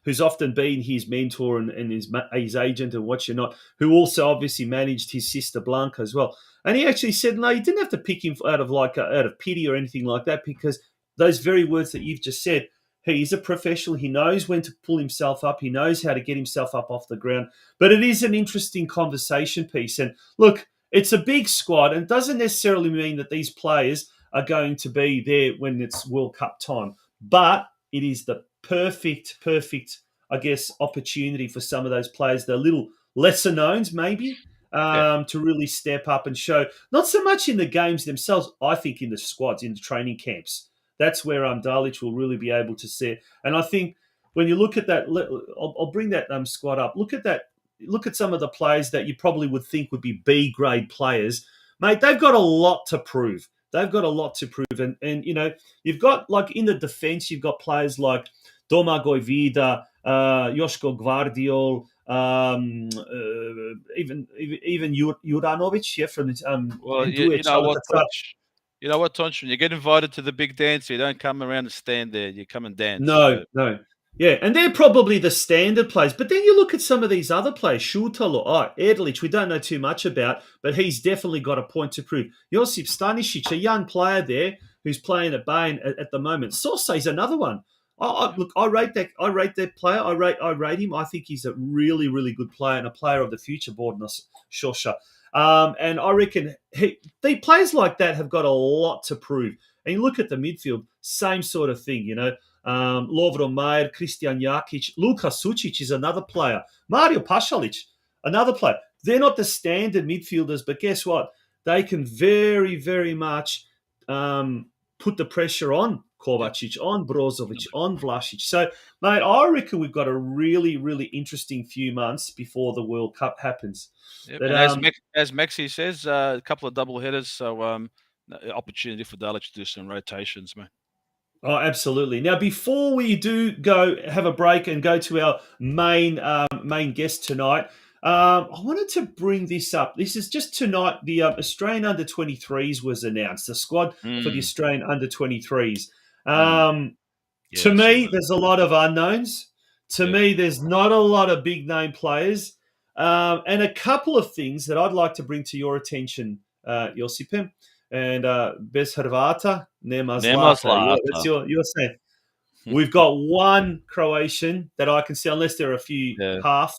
who's often been his mentor and his agent and what you're not, who also obviously managed his sister Blanca as well. And he actually said, no, you didn't have to pick him out of pity or anything like that, because those very words that you've just said, he's a professional. He knows when to pull himself up. He knows how to get himself up off the ground. But it is an interesting conversation piece. And look, it's a big squad, and doesn't necessarily mean that these players are going to be there when it's World Cup time. But it is the perfect, I guess, opportunity for some of those players, the little lesser knowns maybe, to really step up and show, not so much in the games themselves, I think in the squads, in the training camps. That's where Dalic will really be able to see it. And I think when you look at that, I'll bring that squad up. Look at that. Look at some of the players that you probably would think would be B-grade players. Mate, they've got a lot to prove. And you've got, like, in the defence, you've got players like Domagoj Vida, Joško Gvardiol, even Juranovic, from you know what, Tonch? When you get invited to the big dance, you don't come around and stand there. You come and dance. No. Yeah, and they're probably the standard players. But then you look at some of these other players, Šutalo, Erlich, we don't know too much about, but he's definitely got a point to prove. Josip Stanisic, a young player there, who's playing at Bayern at the moment. Sauce's another one. Look, I rate that player. I rate him. I think he's a really, really good player and a player of the future, Borna Šoša. And I reckon the players like that have got a lot to prove. And you look at the midfield, same sort of thing, Lovro Majer, Kristijan Jakic, Luka Sučić is another player. Mario Pašalić, another player. They're not the standard midfielders, but guess what? They can very, very much put the pressure on Kovacic, on Brozovic, on Vlasic. So, mate, I reckon we've got a really, really interesting few months before the World Cup happens. Yep. But, and as Maxi says, a couple of double headers, so opportunity for Dalic to do some rotations, mate. Oh, absolutely. Now, before we do go have a break and go to our main guest tonight, I wanted to bring this up. This is just tonight. The Australian under-23s was announced. The squad for the Australian under-23s. To me, there's a lot of unknowns. To me, there's not a lot of big-name players. And a couple of things that I'd like to bring to your attention, Josipem. And bez Hrvata, nema zlata. That's your saying. We've got one Croatian that I can see, unless there are a few half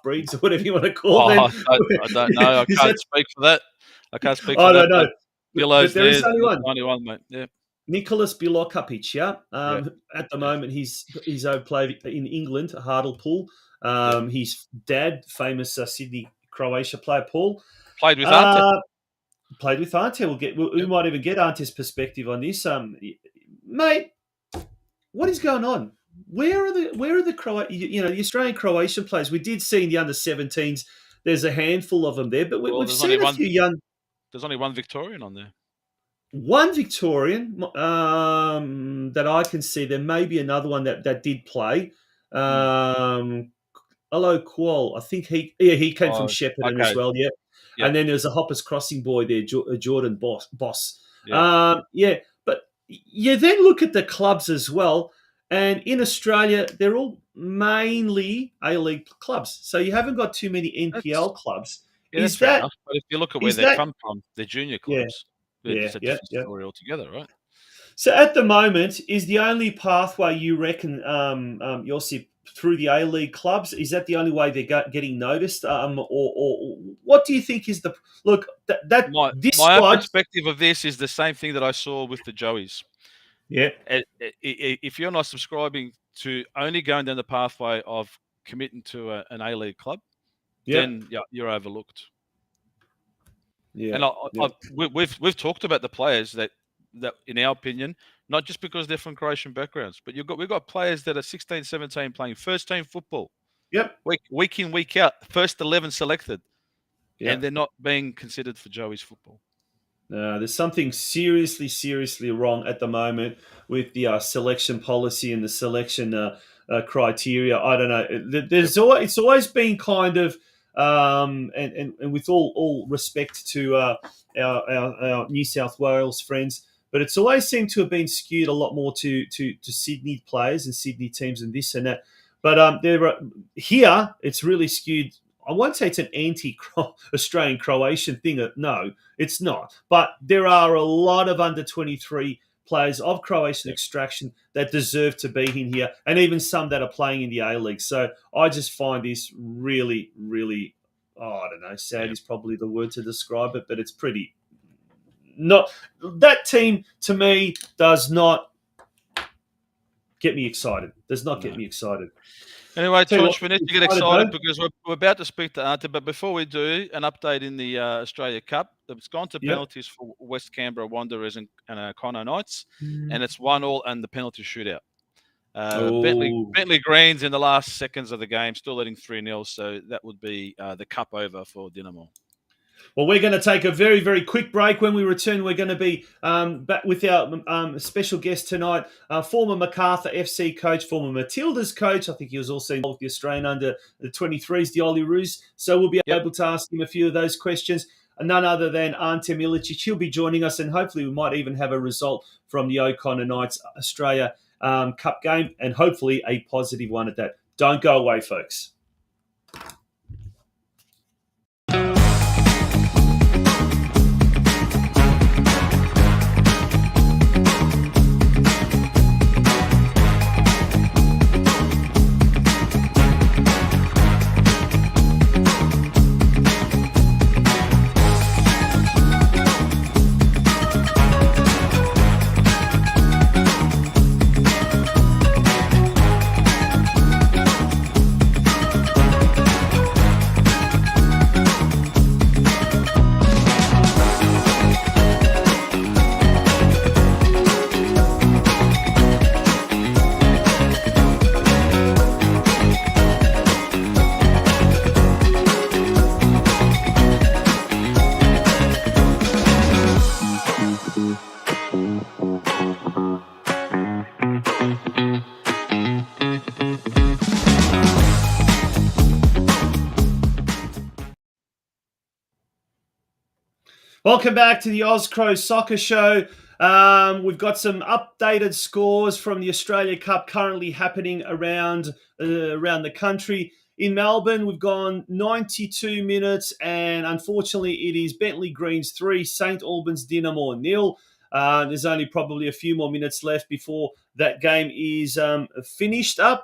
breeds or whatever you want to call them. I don't know. I can't speak for that. I don't know. But there is only one, mate. Yeah. Nicholas Bilokapic, At the moment, he's played in England, Hartlepool. His dad, famous Sydney Croatia player, Paul, played with Ante. Played with Ante. We might even get Ante's perspective on this. Mate, what is going on? Where are the the Australian Croatian players? We did see in the under-17s. There's a handful of them there, but we've seen a few young. There's only one Victorian on there. One Victorian that I can see. There may be another one that did play. Hello, Qual. I think he came from Shepparton as well. Yeah. Yep. And then there's a Hoppers Crossing boy there, Jordan Boss. Yeah. But you then look at the clubs as well. And in Australia, they're all mainly A-League clubs. So you haven't got too many NPL clubs. Yeah, that's fair enough. But if you look at where they come from, they're junior clubs. It's a different story altogether, right? So at the moment, is the only pathway you reckon, Josip, through the A-League clubs? Is that the only way they're getting noticed? Or what do you think is the... Look, my own perspective of this is the same thing that I saw with the Joeys. Yeah. If you're not subscribing to only going down the pathway of committing to an A-League club, then you're overlooked. Yeah. And we've talked about the players that in our opinion, not just because they're from Croatian backgrounds, but we've got players that are 16, 17 playing first team football. Yep. Week in, week out, first 11 selected. Yep. And they're not being considered for Joey's football. There's something seriously wrong at the moment with the selection policy and the selection criteria. I don't know. It's always been kind of, and with all respect to our New South Wales friends, but it's always seemed to have been skewed a lot more to Sydney players and Sydney teams and this and that. But here it's really skewed. I won't say it's an anti-Australian Croatian thing. No, it's not. But there are a lot of under-23 players of Croatian extraction that deserve to be in here, and even some that are playing in the A-League. So I just find this really, really, I don't know, sad is probably the word to describe it, but it's pretty... Not that team, to me, does not get me excited. Does not get me excited. Anyway, Tosh, we need to get excited because we're about to speak to Ante. But before we do, an update in the Australia Cup. It's gone to penalties for West Canberra Wanderers and Conno Knights, and it's 1-1 and the penalty shootout. Bentley Greens in the last seconds of the game, still leading 3-0. So that would be the cup over for Dinamo. Well, we're going to take a very, very quick break. When we return, we're going to be back with our special guest tonight, former Macarthur FC coach, former Matildas coach. I think he was also involved with the Australian under-23s, the Oli Roos. So we'll be able to ask him a few of those questions. None other than Ante Milicic. He'll be joining us, and hopefully we might even have a result from the O'Connor Knights Australia Cup game, and hopefully a positive one at that. Don't go away, folks. Welcome back to the Oz Cro Soccer Show. We've got some updated scores from the Australia Cup currently happening around the country. In Melbourne, we've gone 92 minutes, and unfortunately, it is Bentleigh Greens 3, St Albans Dinamo 0. There's only probably a few more minutes left before that game is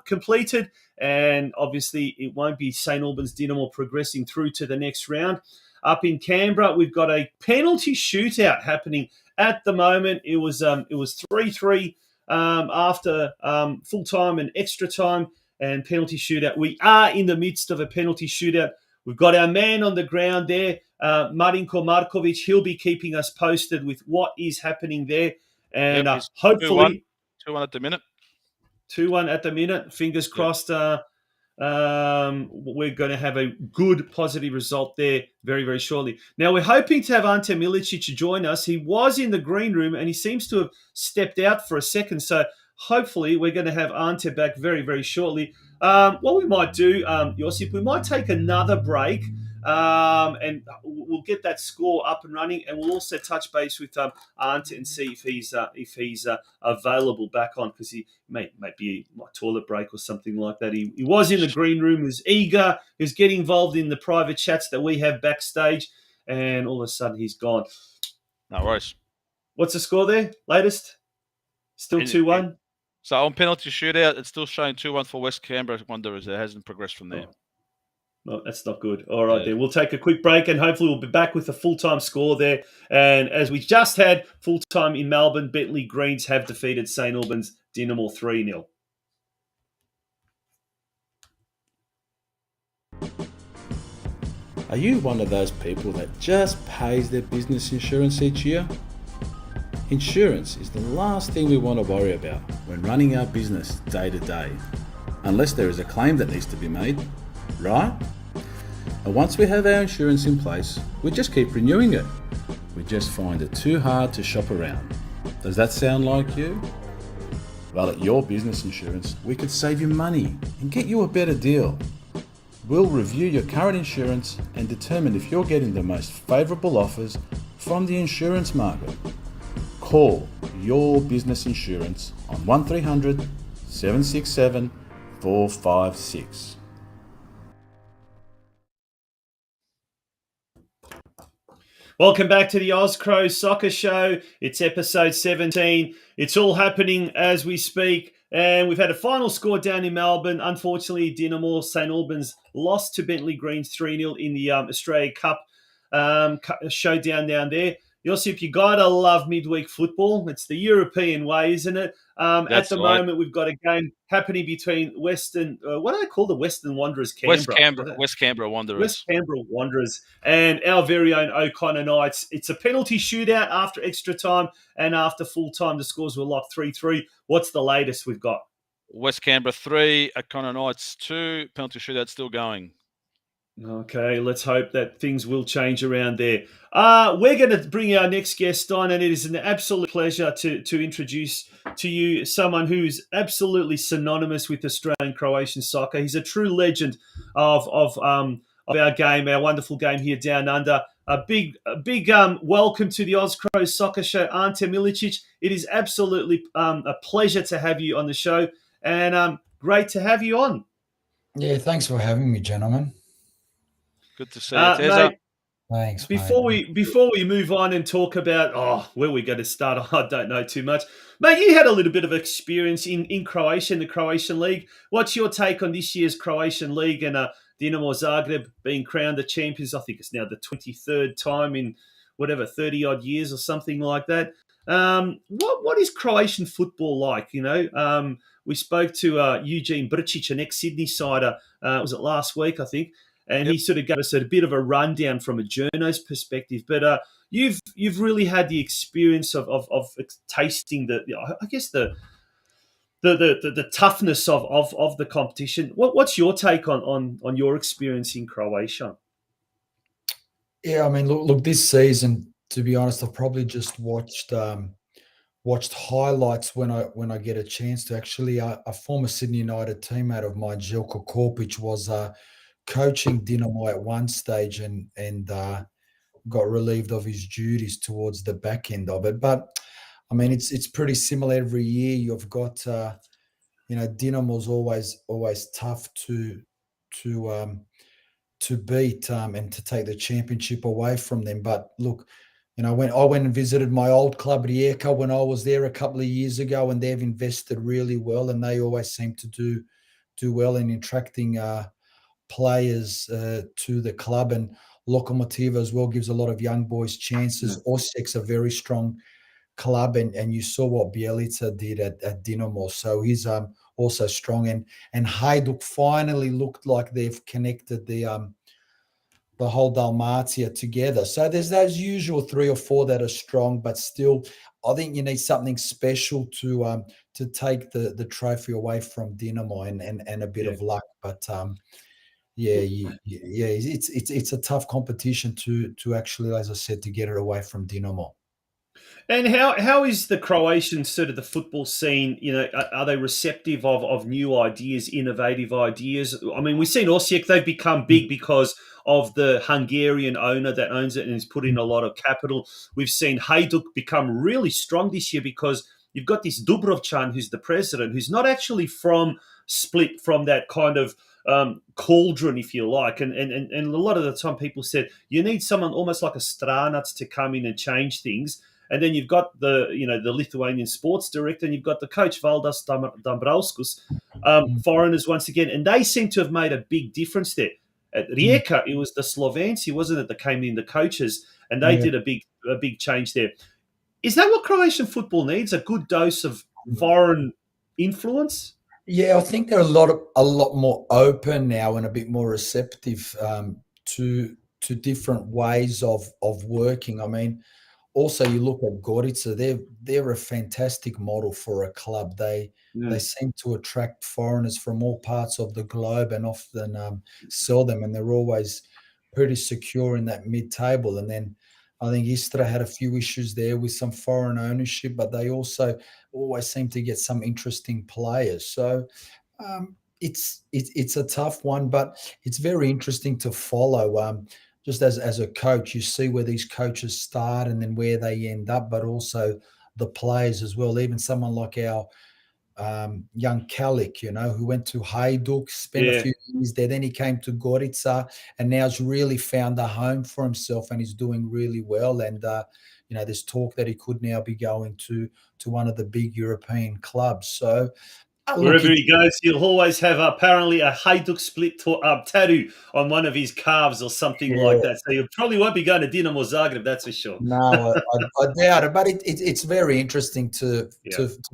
completed, and obviously it won't be St Albans Dinamo progressing through to the next round. Up in Canberra, we've got a penalty shootout happening at the moment. It was 3-3 after full time and extra time and penalty shootout. We are in the midst of a penalty shootout. We've got our man on the ground there, Marinko Markovic. He'll be keeping us posted with what is happening there. And hopefully 2-1 at the minute. 2-1 at the minute. Fingers crossed. We're going to have a good positive result there very, very shortly. Now, we're hoping to have Ante Milicic join us. He was in the green room and he seems to have stepped out for a second. So hopefully we're going to have Ante back very, very shortly. What we might do, Josip, we might take another break and we'll get that score up and running, and we'll also touch base with Ante and see if he's available back on, because he might be a toilet break or something like that. He was in the green room, was eager, he was getting involved in the private chats that we have backstage, and all of a sudden he's gone. No worries. What's the score there? Latest? Still 2-1? So on penalty shootout, it's still showing 2-1 for West Canberra Wanderers. It hasn't progressed from there. No, that's not good. All right, then. We'll take a quick break and hopefully we'll be back with a full-time score there. And as we just had full-time in Melbourne, Bentleigh Greens have defeated St Albans Dinamo 3-0. Are you one of those people that just pays their business insurance each year? Insurance is the last thing we want to worry about when running our business day to day, unless there is a claim that needs to be made, right? And once we have our insurance in place, we just keep renewing it. We just find it too hard to shop around. Does that sound like you? Well, at Your Business Insurance, we could save you money and get you a better deal. We'll review your current insurance and determine if you're getting the most favourable offers from the insurance market. Call Your Business Insurance on 1300 767 456. Welcome back to the Oz Cro Soccer Show. It's episode 17. It's all happening as we speak. And we've had a final score down in Melbourne. Unfortunately, Dinamo St Albans lost to Bentleigh Greens 3-0 in the Australia Cup showdown down there. Josip, you got to love midweek football. It's the European way, isn't it? At the moment, we've got a game happening between Western, what do they call the Western Wanderers? West Canberra Wanderers. West Canberra Wanderers and our very own O'Connor Knights. It's a penalty shootout after extra time, and after full time, the scores were locked 3-3. What's the latest we've got? West Canberra 3, O'Connor Knights 2. Penalty shootout still going. Okay, let's hope that things will change around there. We're going to bring our next guest on, and it is an absolute pleasure to introduce to you someone who's absolutely synonymous with Australian Croatian soccer. He's a true legend of our game, our wonderful game here down under. A big welcome to the Oz Cro Soccer Show, Ante Milicic. It is absolutely a pleasure to have you on the show, and great to have you on. Yeah, thanks for having me, gentlemen. Good to see you, Teza. Mate, thanks. Before we move on and talk about where we're going to start, I don't know too much. Mate, you had a little bit of experience in Croatia, in the Croatian League. What's your take on this year's Croatian League and Dinamo Zagreb being crowned the champions? I think it's now the 23rd time in 30-odd years or something like that. What is Croatian football like? We spoke to Eugene Brcic, an ex-Sydney sider, was it last week, I think? And he sort of gave us a bit of a rundown from a journo's perspective. But you've really had the experience of tasting the toughness of the competition. What's your take on your experience in Croatia? Yeah, I mean, look, this season, to be honest, I've probably just watched highlights when I get a chance to. Actually, a former Sydney United teammate of mine, Željko Korpić, was coaching Dinamo at one stage, and got relieved of his duties towards the back end of it. But I mean, it's pretty similar every year. You've got Dinamo's always tough to beat and to take the championship away from them. But look, when I went and visited my old club Rijeka when I was there a couple of years ago, and they've invested really well, and they always seem to do well in attracting players to the club. And Lokomotiva as well gives a lot of young boys chances. Osiek's a very strong club, and you saw what Bjelica did at Dinamo. So he's also strong. And Hajduk finally looked like they've connected the whole Dalmatia together. So there's those usual 3 or 4 that are strong, but still, I think you need something special to take the trophy away from Dinamo and a bit of luck. But it's a tough competition to actually, as I said, to get it away from Dinamo. And how is the Croatian sort of the football scene? Are they receptive of new ideas, innovative ideas? I mean, we've seen Osijek, they've become big because of the Hungarian owner that owns it and has put in a lot of capital. We've seen Hajduk become really strong this year because you've got this Dubrovčan, who's the president, who's not actually split from that kind of cauldron, if you like. And a lot of the time people said, you need someone almost like a Stranac to come in and change things. And then you've got the Lithuanian sports director, and you've got the coach Valdas Dambrauskas, foreigners once again, and they seem to have made a big difference there. At Rijeka, it was the Slovenci, wasn't it, that came in, the coaches, and they did a big change there. Is that what Croatian football needs? A good dose of foreign influence? Yeah, I think they're a lot more open now and a bit more receptive to different ways of working. I mean, also, you look at Gorica; they're a fantastic model for a club. They seem to attract foreigners from all parts of the globe and often sell them, and they're always pretty secure in that mid-table. And then I think Istra had a few issues there with some foreign ownership, but they also always seem to get some interesting players. So it's a tough one, but it's very interesting to follow. Just as a coach, you see where these coaches start and then where they end up, but also the players as well. Even someone like our young Kalik, who went to Hajduk, spent a few years there. Then he came to Gorica and now has really found a home for himself and he's doing really well. And, there's talk that he could now be going to one of the big European clubs. So, wherever he goes, he'll always have apparently a Hajduk split tattoo on one of his calves or something like that. So you probably won't be going to Dinamo Zagreb, that's for sure. No, I doubt it. But it's very interesting to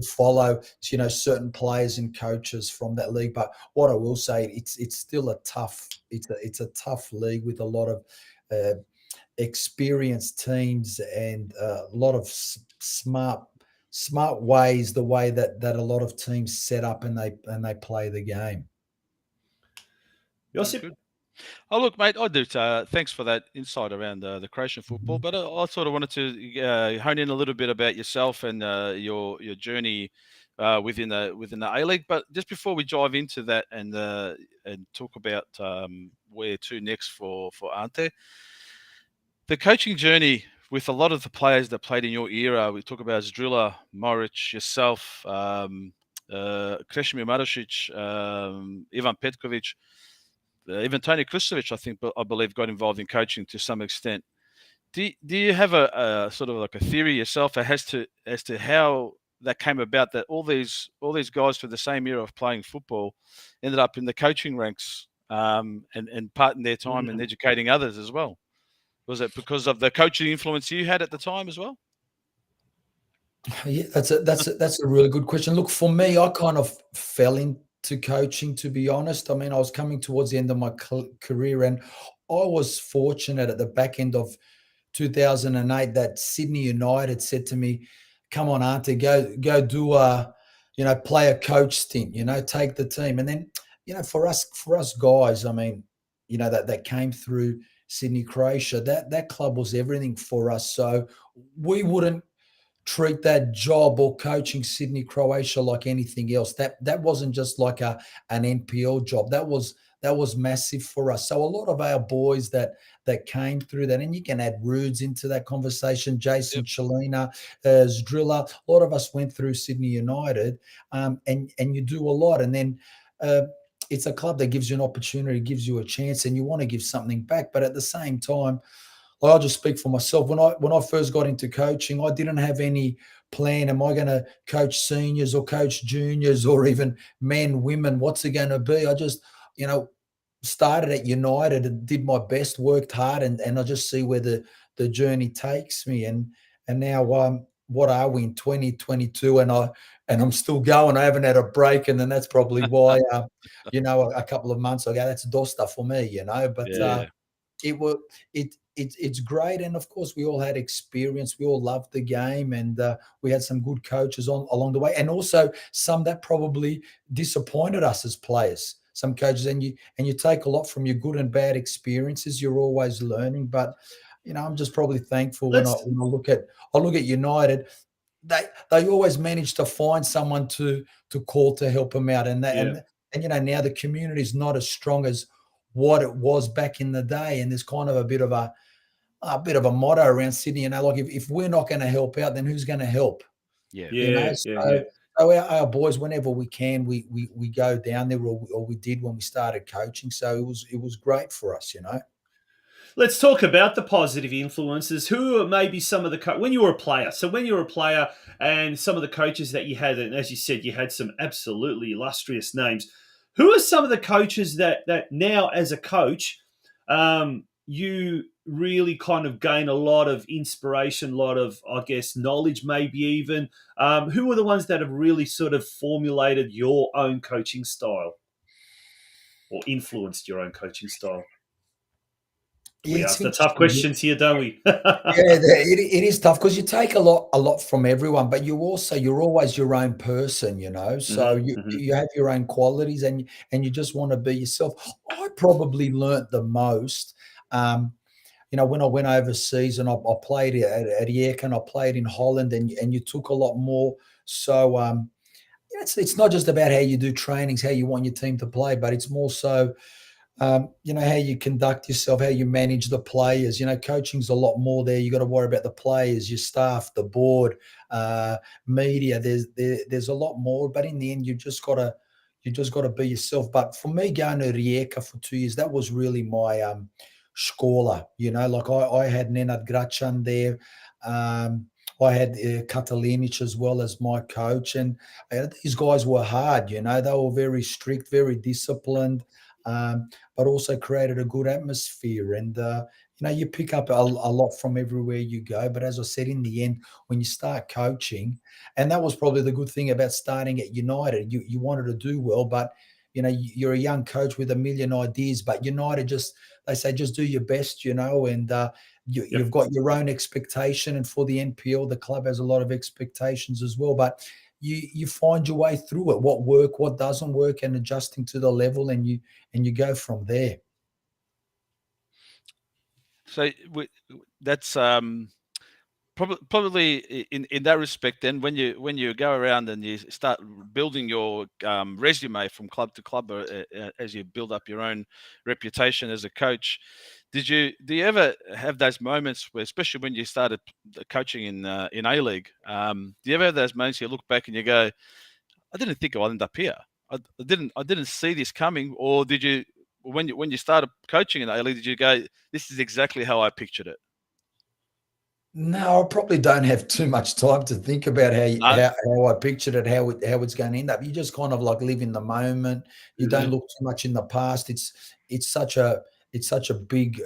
follow, certain players and coaches from that league. But what I will say, it's still a tough league with a lot of experienced teams and a lot of smart ways, the way that a lot of teams set up and they play the game. Josip? Oh, look, mate, I do. Thanks for that insight around the Croatian football. But I sort of wanted to hone in a little bit about yourself and your journey within the A-League. But just before we dive into that and talk about where to next for Ante, the coaching journey with a lot of the players that played in your era, we talk about Zdrila, Moric, yourself, Krešimir Marušić, Ivan Petković, even Tony Kristovic, I believe, got involved in coaching to some extent. Do you have a sort of like a theory yourself as to how that came about, that all these guys for the same era of playing football ended up in the coaching ranks and parting their time in educating others as well? Was it because of the coaching influence you had at the time as well? Yeah, that's a really good question. Look, for me, I kind of fell into coaching, to be honest. I mean, I was coming towards the end of my career, and I was fortunate at the back end of 2008 that Sydney United said to me, "Come on, Ante, go do a, play a coach stint, take the team." And then, for us guys, I mean, that came through Sydney, Croatia, that club was everything for us. So we wouldn't treat that job or coaching Sydney, Croatia like anything else. That wasn't just like an NPL job. That was massive for us. So a lot of our boys that came through that, and you can add Rudes into that conversation, Jason Chelina, Zdrilla, a lot of us went through Sydney United, and you do a lot. And then it's a club that gives you an opportunity, gives you a chance, and you want to give something back. But at the same time, I'll just speak for myself. When I first got into coaching, I didn't have any plan. Am I going to coach seniors or coach juniors or even men, women? What's it going to be? I just, started at United and did my best, worked hard, and I just see where the journey takes me. And now what are we in 2022? And I'm still going. I haven't had a break, and then that's probably why a couple of months ago, that's Dosta for me, But it's great, and of course we all had experience. We all loved the game, and we had some good coaches along the way, and also some that probably disappointed us as players. Some coaches, and you take a lot from your good and bad experiences. You're always learning, but I'm just probably thankful when I look at United. They always manage to find someone to call to help them out, and now the community is not as strong as what it was back in the day, and there's kind of a bit of a motto around Sydney. Like if we're not going to help out, then who's going to help? So our boys, whenever we can, we go down there, or we did when we started coaching. So it was great for us, Let's talk about the positive influences. Who are maybe some of the when you were a player? So when you were a player, and some of the coaches that you had, and as you said, you had some absolutely illustrious names. Who are some of the coaches that now, as a coach, you really kind of gain a lot of inspiration, a lot of, I guess, knowledge, maybe even? Who are the ones that have really sort of formulated your own coaching style or influenced your own coaching style? We ask the tough questions here, don't we? It is tough because you take a lot from everyone, but you're always your own person, So you have your own qualities, and you just want to be yourself. I probably learnt the most, when I went overseas, and I played at Rijeka, and I played in Holland, and you took a lot more. So it's not just about how you do trainings, how you want your team to play, but it's more so how you conduct yourself, how you manage the players. Coaching's a lot more there. You got to worry about the players, your staff, the board, media. There's a lot more, but in the end, you just got to be yourself. But for me, going to Rijeka for 2 years, that was really my Škola. Like I had Nenad Gračan there. I had Katalinic as well as my coach, and these guys were hard. They were very strict, very disciplined. But also created a good atmosphere, and you pick up a lot from everywhere you go. But as I said, in the end, when you start coaching, and that was probably the good thing about starting at United, you wanted to do well, but you're a young coach with a million ideas. But United they say just do your best, and you've got your own expectation. And for the NPL, the club has a lot of expectations as well, but you find your way through it, what works, what doesn't work, and adjusting to the level, and you go from there. So that's probably in that respect. Then when you go around and you start building your resume from club to club, as you build up your own reputation as a coach, do you ever have those moments where, especially when you started coaching in A-League, do you ever have those moments you look back and you go, I didn't think I'd end up here. I didn't see this coming. Or did you, when you started coaching in A-League, did you go, this is exactly how I pictured it? No, I probably don't have too much time to think about how I pictured it, how it's going to end up. You just kind of like live in the moment. You don't look too much in the past. It's such a big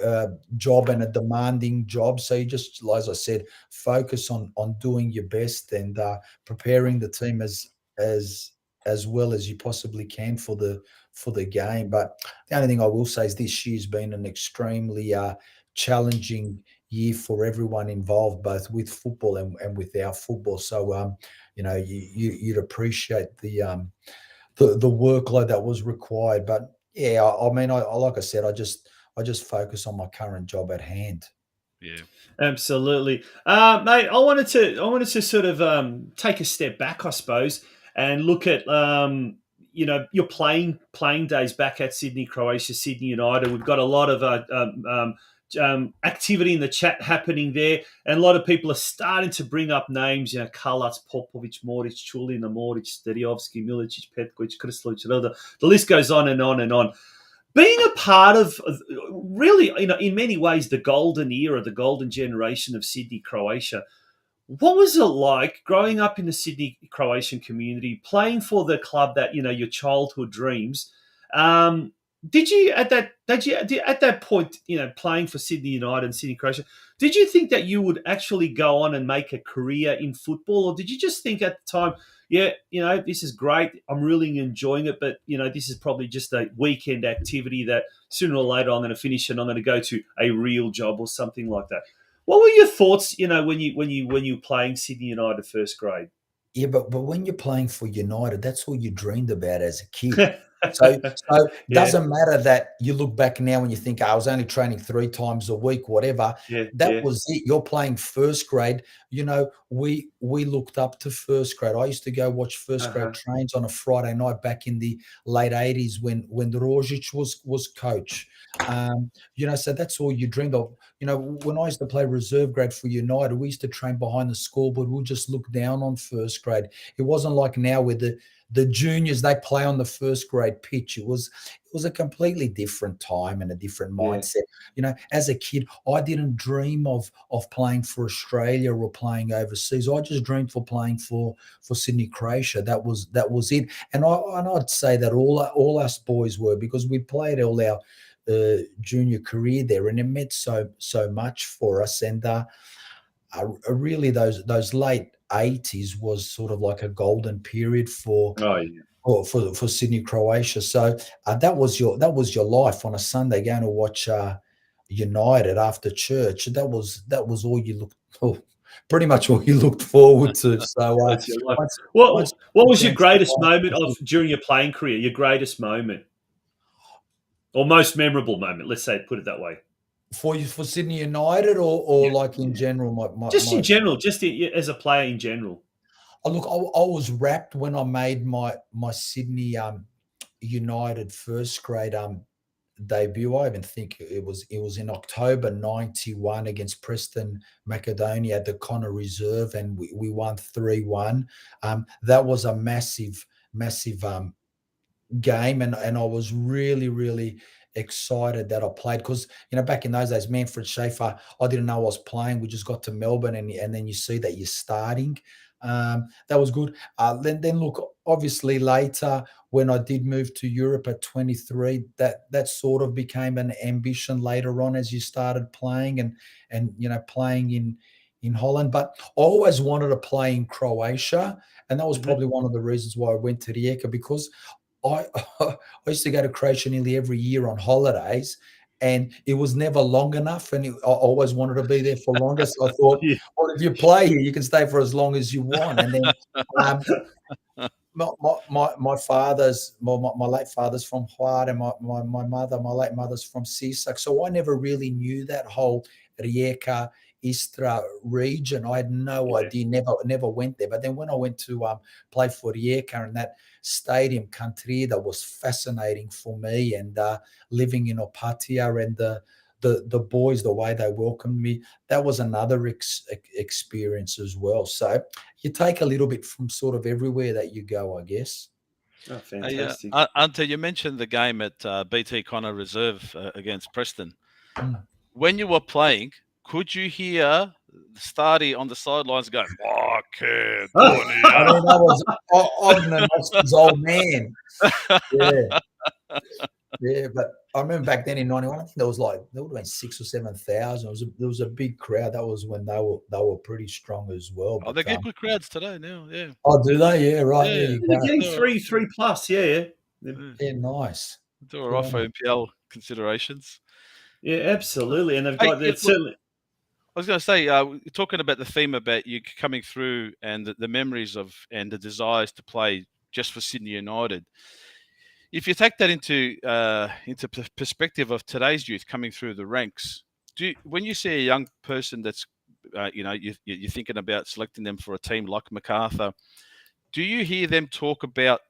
job and a demanding job. So you just, as I said, focus on doing your best and preparing the team as well as you possibly can for the game. But the only thing I will say is this year's been an extremely challenging year for everyone involved, both with football and without football. So you'd appreciate the workload that was required. But yeah, I mean, like I said, I just focus on my current job at hand. Yeah, absolutely, mate. I wanted to sort of take a step back, I suppose, and look at your playing days back at Sydney, Croatia, Sydney United. We've got a lot of activity in the chat happening there, and a lot of people are starting to bring up names. Karlac, Popovic, Moric, Chulina, Moric, Stadiovski, Milicic, Petkovic, Krstolic. The list goes on and on and on. Being a part of really, in many ways, the golden era, the golden generation of Sydney, Croatia. What was it like growing up in the Sydney Croatian community, playing for the club that your childhood dreams? Did you at that point, playing for Sydney United and Sydney Croatia, did you think that you would actually go on and make a career in football, or did you just think at the time, this is great, I'm really enjoying it, but this is probably just a weekend activity that sooner or later I'm going to finish and I'm going to go to a real job or something like that? What were your thoughts, when you were playing Sydney United first grade? Yeah, but when you're playing for United, that's all you dreamed about as a kid. So it doesn't matter that you look back now and you think, I was only training 3 times a week, whatever. That was it. You're playing first grade. We looked up to first grade. I used to go watch first grade trains on a Friday night back in the late 80s when Rožić was coach. So that's all you dreamed of. When I used to play reserve grade for United, we used to train behind the scoreboard. We'll just look down on first grade. It wasn't like now with the juniors, they play on the first grade pitch. It was a completely different time and a different mindset. As a kid, I didn't dream of playing for Australia or playing overseas. I just dreamed for playing for Sydney, Croatia. That was it. And I'd say that all us boys were, because we played all our junior career there, and it meant so much for us. And really those late 80s was sort of like a golden period for Sydney, Croatia. So that was your life on a Sunday, going to watch United after church. That was all you looked pretty much all you looked forward to. So what was your greatest moment during your playing career? Your greatest moment or most memorable moment? Let's say, put it that way. For Sydney United or like in general? In general, just as a player in general. Look, I was wrapped when I made my Sydney United first grade debut. I even think it was in October 91 against Preston Macedonia at the Connor Reserve, and we won 3-1. That was a massive game, and I was really, really excited that I played, because back in those days, Manfred Schaefer, I didn't know I was playing. We just got to Melbourne, and then you see that you're starting. That was good. Then look, obviously later when I did move to Europe at 23, that sort of became an ambition later on as you started playing and playing in Holland. But I always wanted to play in Croatia, and that was probably one of the reasons why I went to Rijeka, because I used to go to Croatia nearly every year on holidays, and it was never long enough, and I always wanted to be there for longer. So I thought, well, if you play here, you can stay for as long as you want. And then my late father's from Hvar, and my late mother's from Sisak. So I never really knew that whole Rijeka, Istra region. I had no idea, never went there. But then when I went to play for Rijeka, and that stadium country, that was fascinating for me, and living in Opatija, and the boys, the way they welcomed me, that was another experience as well. So you take a little bit from sort of everywhere that you go, I guess. Oh, fantastic. Ante, you mentioned the game at BT Connor Reserve against Preston. When you were playing, could you hear Stardy on the sidelines going, "Market"? I mean, that was Ogden, old man. Yeah, but I remember back then in 91, I think there would have been 6,000 or 7,000. There was a big crowd. That was when they were pretty strong as well. But, they get good crowds today now. Yeah. Oh, do they? Yeah, right. Yeah. They're getting three plus. Yeah. Yeah, nice. Do all right for NPL considerations. Yeah, absolutely. And they've got certainly. I was going to say, talking about the theme about you coming through and the memories of and the desires to play just for Sydney United. If you take that into perspective of today's youth coming through the ranks, when you see a young person that's, you're thinking about selecting them for a team like Macarthur, Do you hear them talk about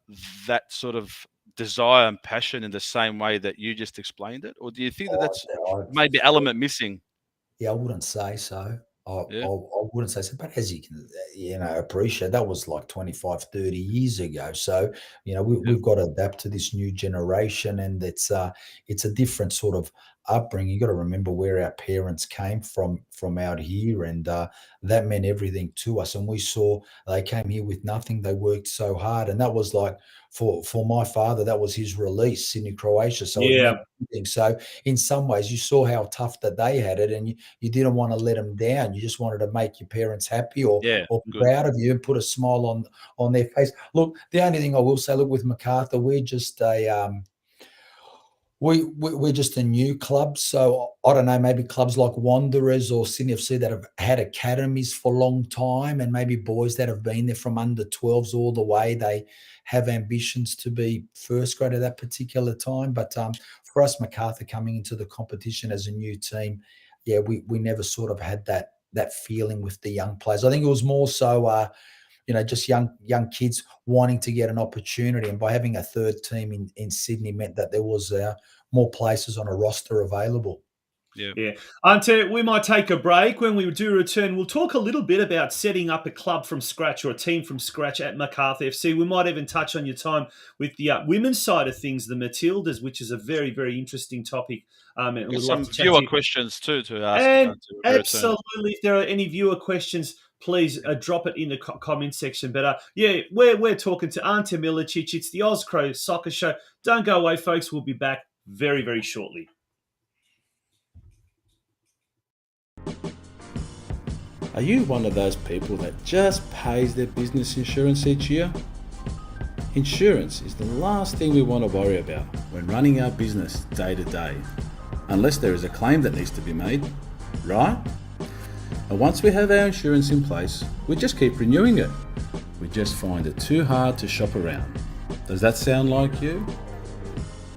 that sort of desire and passion in the same way that you just explained it? Or do you think that that's maybe element missing? Yeah, I wouldn't say so. I Yeah. wouldn't say so. But as you can, appreciate, that was like 25, 30 years ago. So, we've got to adapt to this new generation, and it's a different sort of upbringing. You got to remember where our parents came from out here, and that meant everything to us. And we saw they came here with nothing. They worked so hard, and that was like for my father, that was his release in Croatia. So it meant everything. So in some ways, you saw how tough that they had it, and you didn't want to let them down. You just wanted to make your parents happy or be proud of you and put a smile on their face. Look, the only thing I will say, look, with Macarthur, we're just we're just a new club. So I don't know, maybe clubs like Wanderers or Sydney FC that have had academies for a long time, and maybe boys that have been there from under 12s all the way, they have ambitions to be first grade at that particular time. But for us, Macarthur coming into the competition as a new team, we never sort of had that feeling with the young players. I think it was more so just young kids wanting to get an opportunity. And by having a third team in Sydney meant that there was more places on a roster available. Yeah. Ante, we might take a break. When we do return, we'll talk a little bit about setting up a club from scratch or a team from scratch at Macarthur FC. We might even touch on your time with the women's side of things, the Matildas, which is a very, very interesting topic. And some viewer questions too to ask. And absolutely, if there are any viewer questions, please drop it in the comment section. But we're talking to Ante Milicic. It's the Oz Cro Soccer Show. Don't go away, folks. We'll be back very, very shortly. Are you one of those people that just pays their business insurance each year? Insurance is the last thing we want to worry about when running our business day to day, unless there is a claim that needs to be made, right? And once we have our insurance in place, we just keep renewing it. We just find it too hard to shop around. Does that sound like you?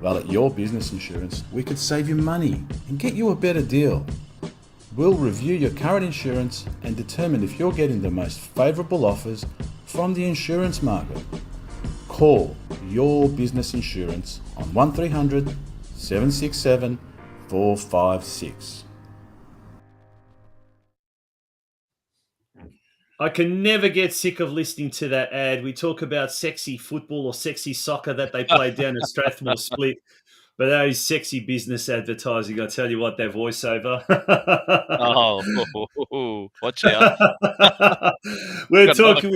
Well, at Your Business Insurance, we could save you money and get you a better deal. We'll review your current insurance and determine if you're getting the most favourable offers from the insurance market. Call Your Business Insurance on 1300 767 456. I can never get sick of listening to that ad. We talk about sexy football or sexy soccer that they play down at Strathmore Split. But that is sexy business advertising. I tell you what, their voiceover. Watch out. We're talking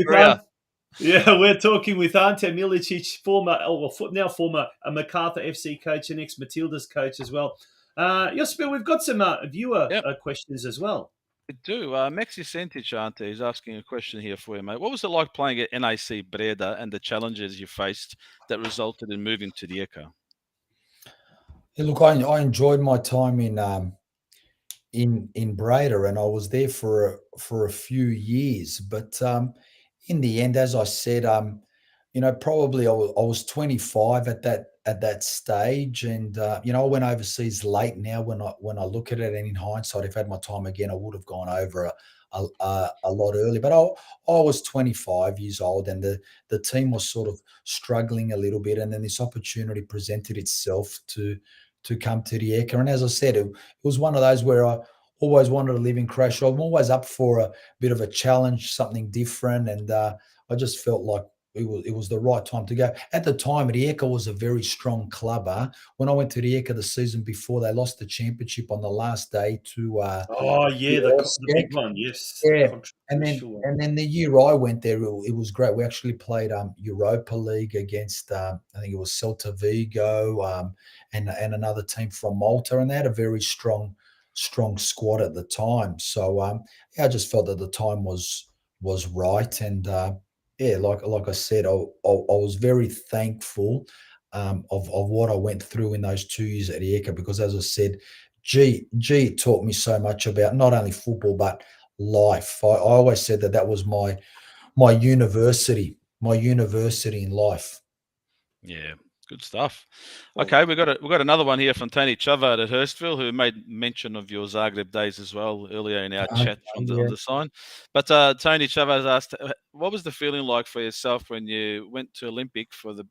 with Ante Milicic, now former Macarthur FC coach and ex-Matildas coach as well. Josper, we've got some viewer questions as well. We do. Maxi Sentic, Ante, is asking a question here for you, mate. What was it like playing at NAC Braeda and the challenges you faced that resulted in moving to Rijeka? Yeah, look, I enjoyed my time in Braeda, and I was there for a few years. But in the end, as I said, probably I was 25 at that stage, and I went overseas late. Now, when I look at it, and in hindsight, if I had my time again, I would have gone over a lot earlier. But I was 25 years old, and the team was sort of struggling a little bit, and then this opportunity presented itself to come to Rijeka. And as I said, it was one of those where I always wanted to live in Croatia. I'm always up for a bit of a challenge, something different, and I just felt like it was the right time to go. At the time, Rijeka was a very strong club. When I went to Rijeka the season before, they lost the championship on the last day to the big one, yes. Yeah. And then the year I went there, it was great. We actually played Europa League against I think it was Celta Vigo and another team from Malta, and they had a very strong squad at the time. So I just felt that the time was right, and like I said, I was very thankful of what I went through in those 2 years at Rijeka, because as I said, it taught me so much about not only football but life. I always said that was my university in life. Yeah, Good stuff. Okay, we've got another one here from Tony Chavard at Hurstville, who made mention of your Zagreb days as well earlier in our chat on the sign. But Tony Chavard asked, what was the feeling like for yourself when you went to Olympic for the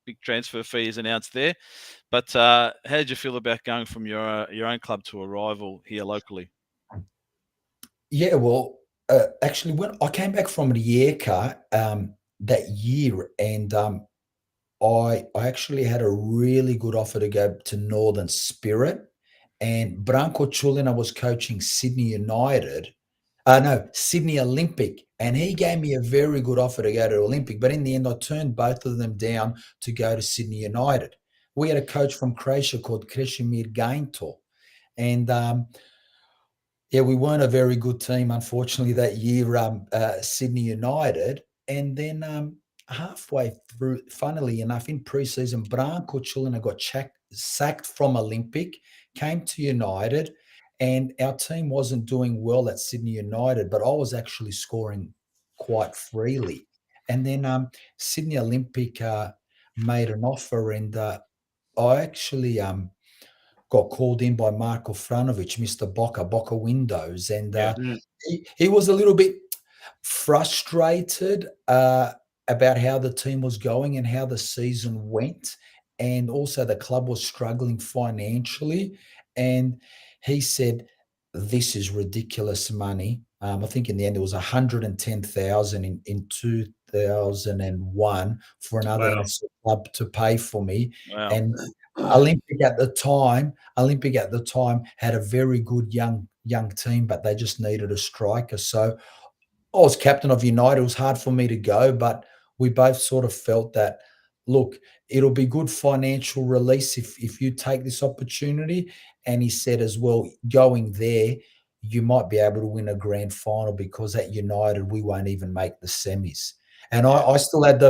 big transfer fees announced there? But how did you feel about going from your own club to a rival here locally? Yeah, well, actually, when I came back from Rijeka that year, and I actually had a really good offer to go to Northern Spirit, and Branko Chulina was coaching Sydney United. Sydney Olympic, and he gave me a very good offer to go to Olympic. But in the end, I turned both of them down to go to Sydney United. We had a coach from Croatia called Krešimir Gainto, and we weren't a very good team, unfortunately, that year, Sydney United. And then halfway through, funnily enough, in pre-season, Branko Chulina got sacked from Olympic, came to United, and our team wasn't doing well at Sydney United, but I was actually scoring quite freely. And then Sydney Olympic made an offer, and I actually got called in by Marko Franovic, Mr. Boca Windows, and he was a little bit frustrated about how the team was going and how the season went, and also the club was struggling financially. And he said, "This is ridiculous money." I think in the end it was 110,000 in 2001 for another NSL club to pay for me. Wow. And Olympic at the time had a very good young team, but they just needed a striker. So I was captain of United. It was hard for me to go, but we both sort of felt that, look, it'll be good financial release if you take this opportunity. And he said as well, going there, you might be able to win a grand final, because at United, we won't even make the semis. And I still had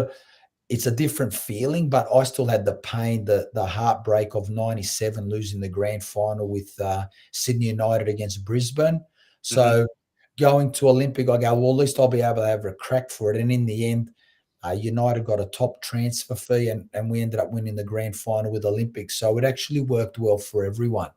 it's a different feeling, but I still had the pain, the heartbreak of 97 losing the grand final with Sydney United against Brisbane. So going to Olympic, I go, well, at least I'll be able to have a crack for it. And in the end, United got a top transfer fee, and we ended up winning the grand final with Olympic. So it actually worked well for everyone.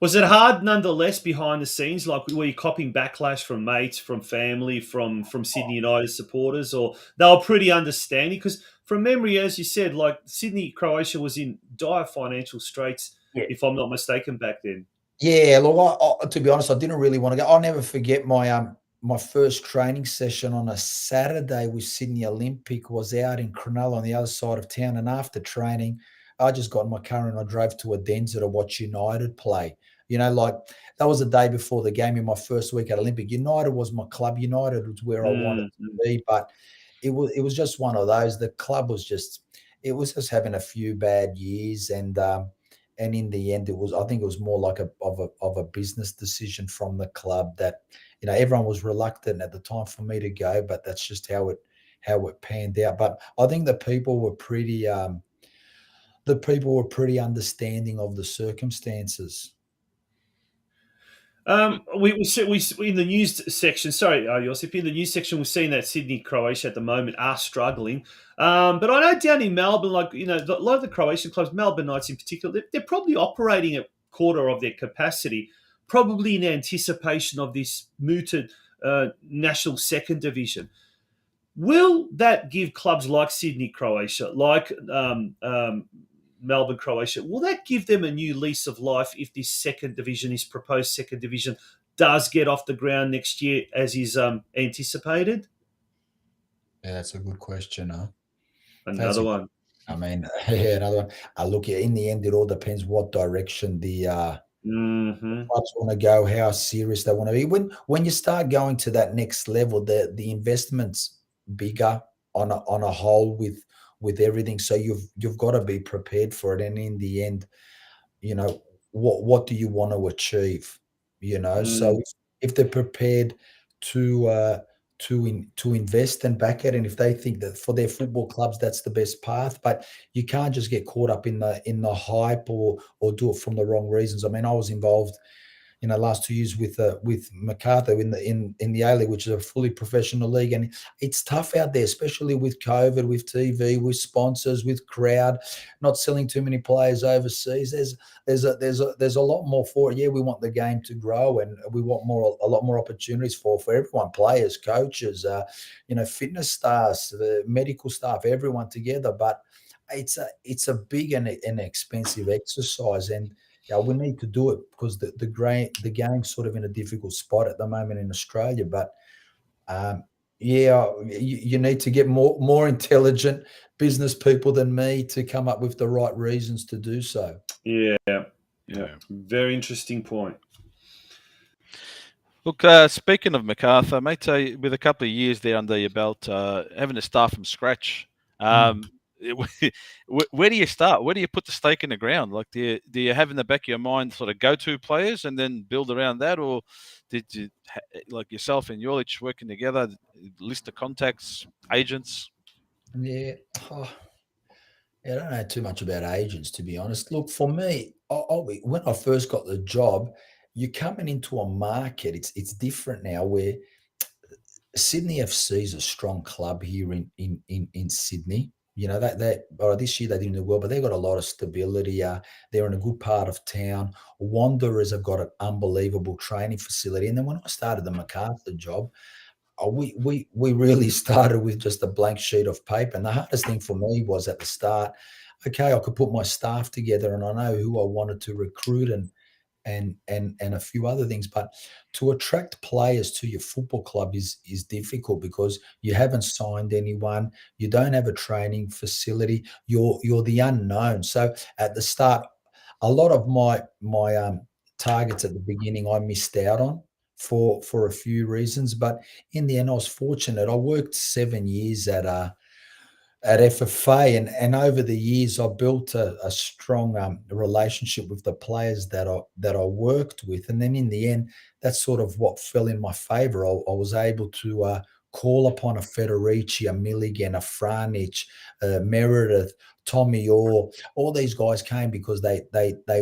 Was it hard nonetheless behind the scenes? Like, were you copping backlash from mates, from family, from Sydney United supporters, or they were pretty understanding? Because from memory, as you said, like Sydney Croatia was in dire financial straits, if I'm not mistaken, back then. Yeah, look, to be honest, I didn't really want to go. I'll never forget my first training session on a Saturday with Sydney Olympic was out in Cronulla on the other side of town. And after training, I just got in my car and I drove to Odense to watch United play. Like that was the day before the game in my first week at Olympic. United was my club. United was where I wanted to be, but it was just one of those. The club was just having a few bad years, and in the end, I think it was more like a business decision from the club that, everyone was reluctant at the time for me to go, but that's just how it panned out. But I think the people were pretty understanding of the circumstances. We in the news section. Sorry, Josip. In the news section, we're seeing that Sydney, Croatia at the moment are struggling. But I know down in Melbourne, like a lot of the Croatian clubs, Melbourne Knights in particular, they're probably operating at quarter of their capacity, probably in anticipation of this mooted national second division. Will that give clubs like Sydney, Croatia, like Melbourne, Croatia, will that give them a new lease of life if this proposed second division does get off the ground next year as is anticipated? Yeah, that's a good question. Another one. I mean, another one. Look, in the end, it all depends what direction the clubs want to go, how serious they want to be. When you start going to that next level, the investment's bigger on a whole with everything. So you've got to be prepared for it. And in the end, what do you want to achieve? So if they're prepared to invest and back it, and if they think that for their football clubs that's the best path, but you can't just get caught up in the hype or do it from the wrong reasons. I mean, I was involved last 2 years with Macarthur in the A-League, which is a fully professional league, and it's tough out there, especially with COVID, with TV, with sponsors, with crowd, not selling too many players overseas. There's a lot more for it. Yeah, we want the game to grow, and we want a lot more opportunities for everyone, players, coaches, fitness stars, the medical staff, everyone together. But it's a big and expensive exercise, and we need to do it because the game's sort of in a difficult spot at the moment in Australia. But you need to get more intelligent business people than me to come up with the right reasons to do so. Yeah. Very interesting point. Look, speaking of Macarthur, mate, with a couple of years there under your belt, having to start from scratch, where do you start? Where do you put the stake in the ground? Like, do you have in the back of your mind sort of go-to players and then build around that, or did you, like yourself and Jolic working together, list of contacts, agents? Yeah. I don't know too much about agents, to be honest. Look, for me, when I first got the job, you're coming into a market. It's different now, where Sydney FC is a strong club here in Sydney. This year they didn't do well, but they've got a lot of stability. They're in a good part of town. Wanderers have got an unbelievable training facility. And then when I started the Macarthur job, we really started with just a blank sheet of paper. And the hardest thing for me was at the start, okay, I could put my staff together and I know who I wanted to recruit and a few other things. But to attract players to your football club is difficult because you haven't signed anyone, you don't have a training facility, you're the unknown. So at the start, a lot of my targets at the beginning I missed out on for a few reasons. But in the end, I was fortunate. I worked 7 years at FFA, and over the years, I built a strong relationship with the players that I worked with, and then in the end, that's sort of what fell in my favour. I was able to call upon a Federici, a Milligan, a Franic, Meredith, Tommy Orr. All these guys came because they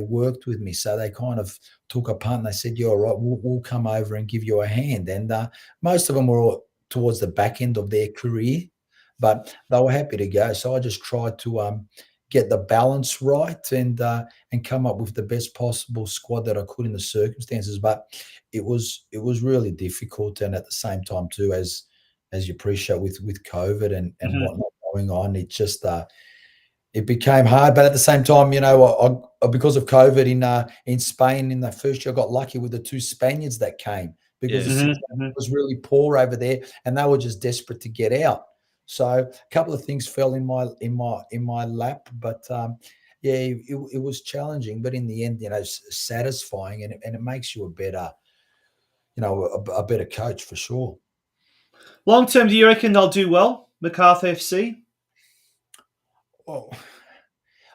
worked with me, so they kind of took a punt. And they said, "You're all right. We'll come over and give you a hand." And most of them were towards the back end of their career, but they were happy to go. So I just tried to get the balance right and come up with the best possible squad that I could in the circumstances. But it was really difficult, and at the same time too, as you appreciate with COVID and whatnot going on, it just it became hard. But at the same time, I because of COVID in Spain in the first year, I got lucky with the 2 Spaniards that came because the system was really poor over there, and they were just desperate to get out. So a couple of things fell in my lap, but it was challenging. But in the end, satisfying, and it makes you a better, a better coach for sure. Long term, do you reckon they'll do well, Macarthur FC? Oh,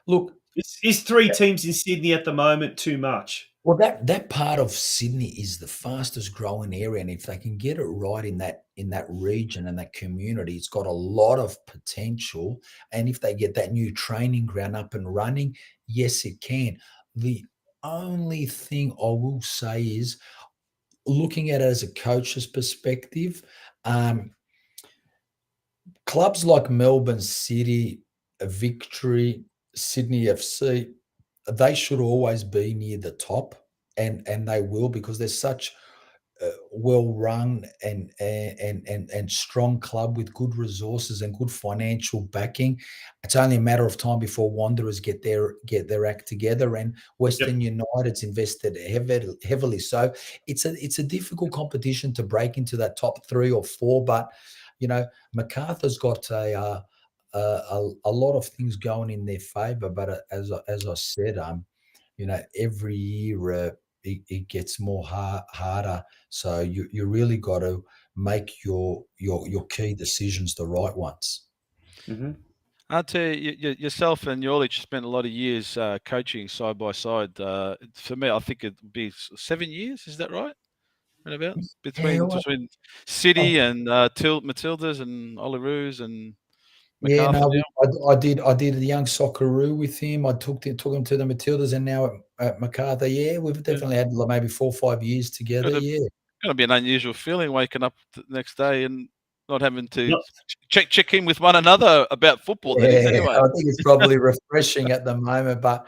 look, is 3 teams in Sydney at the moment too much? Well, that part of Sydney is the fastest growing area, and if they can get it right in that region and that community, it's got a lot of potential. And if they get that new training ground up and running, yes, it can. The only thing I will say is, looking at it as a coach's perspective, clubs like Melbourne City, Victory, Sydney FC, they should always be near the top, and they will, because they're such well-run and strong club with good resources and good financial backing. It's only a matter of time before Wanderers get their act together, and Western United's invested heavily. So it's a difficult competition to break into that top 3 or 4. But Macarthur's got a lot of things going in their favour. But as I said, every year it gets more harder. So you really got to make your key decisions the right ones. Ante, yourself and Jolic spent a lot of years coaching side by side. For me, I think it'd be 7 years. Is that right? About between City and Matildas and Olyroos and Yeah, Macarthur, no, I did the young Socceroo with him. I took him to the Matildas, and now at Macarthur. Yeah, we've definitely had maybe 4 or 5 years together. Yeah, Going to be an unusual feeling waking up the next day and not having to Not- check in with one another about football. That is, anyway. I think it's probably refreshing at the moment. But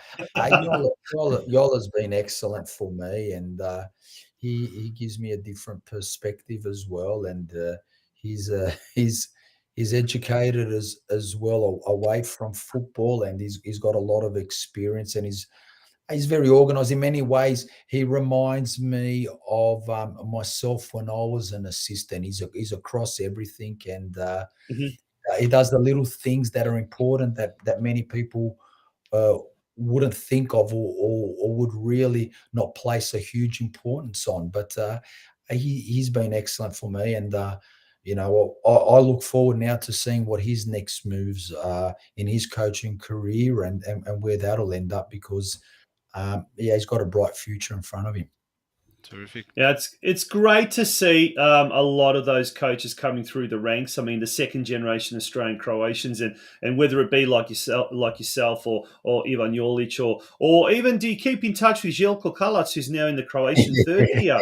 Yola's been excellent for me, and he gives me a different perspective as well. And he's educated as well away from football, and he's got a lot of experience, and he's very organized. In many ways, he reminds me of myself when I was an assistant. He's across everything, and Mhm. he does the little things that are important that many people wouldn't think of or would really not place a huge importance on. But he's been excellent for me, and I look forward now to seeing what his next moves are in his coaching career and where that'll end up, because he's got a bright future in front of him. Terrific. Yeah, it's great to see a lot of those coaches coming through the ranks. I mean, the second generation Australian Croatians, and whether it be like yourself or Ivan Jolic, or even, do you keep in touch with Jelko Kalac, who's now in the Croatian third tier?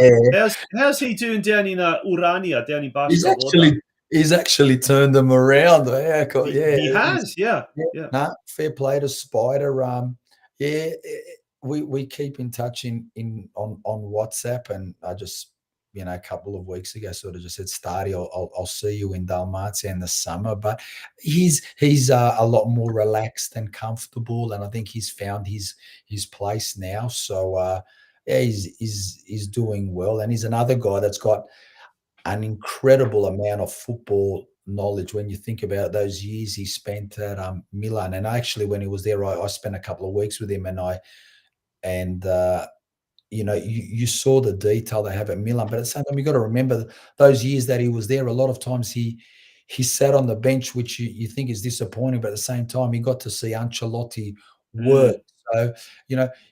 How's he doing down in Urania, down in Baška Voda? He's actually turned them around. He has, yeah. No, fair play to Spider. We keep in touch on WhatsApp, and I just a couple of weeks ago sort of just said, Starty, I'll see you in Dalmatia in the summer. But he's a lot more relaxed and comfortable, and I think he's found his place now. So he's doing well, and he's another guy that's got an incredible amount of football knowledge when you think about those years he spent at Milan. And actually, when he was there, I spent a couple of weeks with him, and you saw the detail they have at Milan. But at the same time, you've got to remember those years that he was there, a lot of times he sat on the bench, which you think is disappointing, but at the same time, he got to see Ancelotti work. So,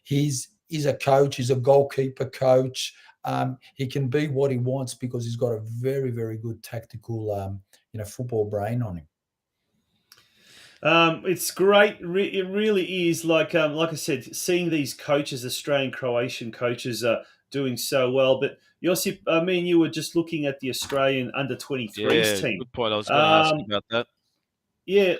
he's a coach, he's a goalkeeper coach. He can be what he wants because he's got a very, very good tactical, football brain on him. It's great. It really is. Like I said, seeing these coaches, Australian Croatian coaches, doing so well. But Josip, I mean, you were just looking at the Australian under-23s team. Good point. I was going to ask you about that. Yeah,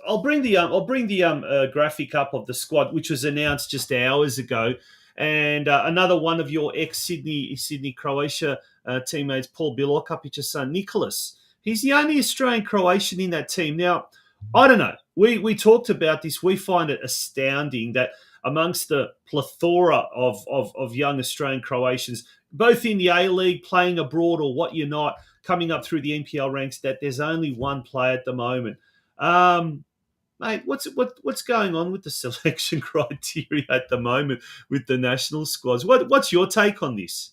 I'll bring the graphic up of the squad, which was announced just hours ago. And another one of your ex-Sydney Croatia teammates, Paul Bilokapic's son, Nicholas. He's the only Australian Croatian in that team. Now, I don't know. We talked about this. We find it astounding that amongst the plethora of young Australian Croatians, both in the A-League, playing abroad or what you're not, coming up through the NPL ranks, that there's only one player at the moment. Mate, what's going on with the selection criteria at the moment with the national squads? What's your take on this?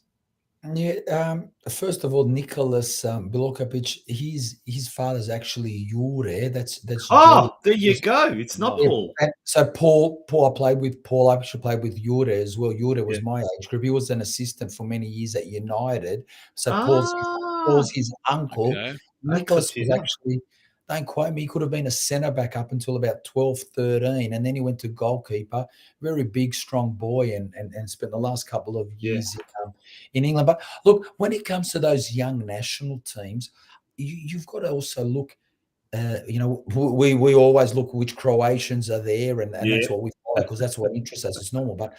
Yeah, first of all, Nicholas Bilokapic, his father's actually Jure. That's there you go. It's not Paul. And so Paul, I played with Paul. I actually played with Jure as well. Jure was my age group. He was an assistant for many years at United. So Paul's his uncle. Okay. Nicholas was actually, don't quote me, he could have been a centre back up until about 12, 13, and then he went to goalkeeper. Very big, strong boy, and spent the last couple of years in England. But look, when it comes to those young national teams, you've got to also look. We always look which Croatians are there, and that's what we follow because that's what interests us. It's normal, but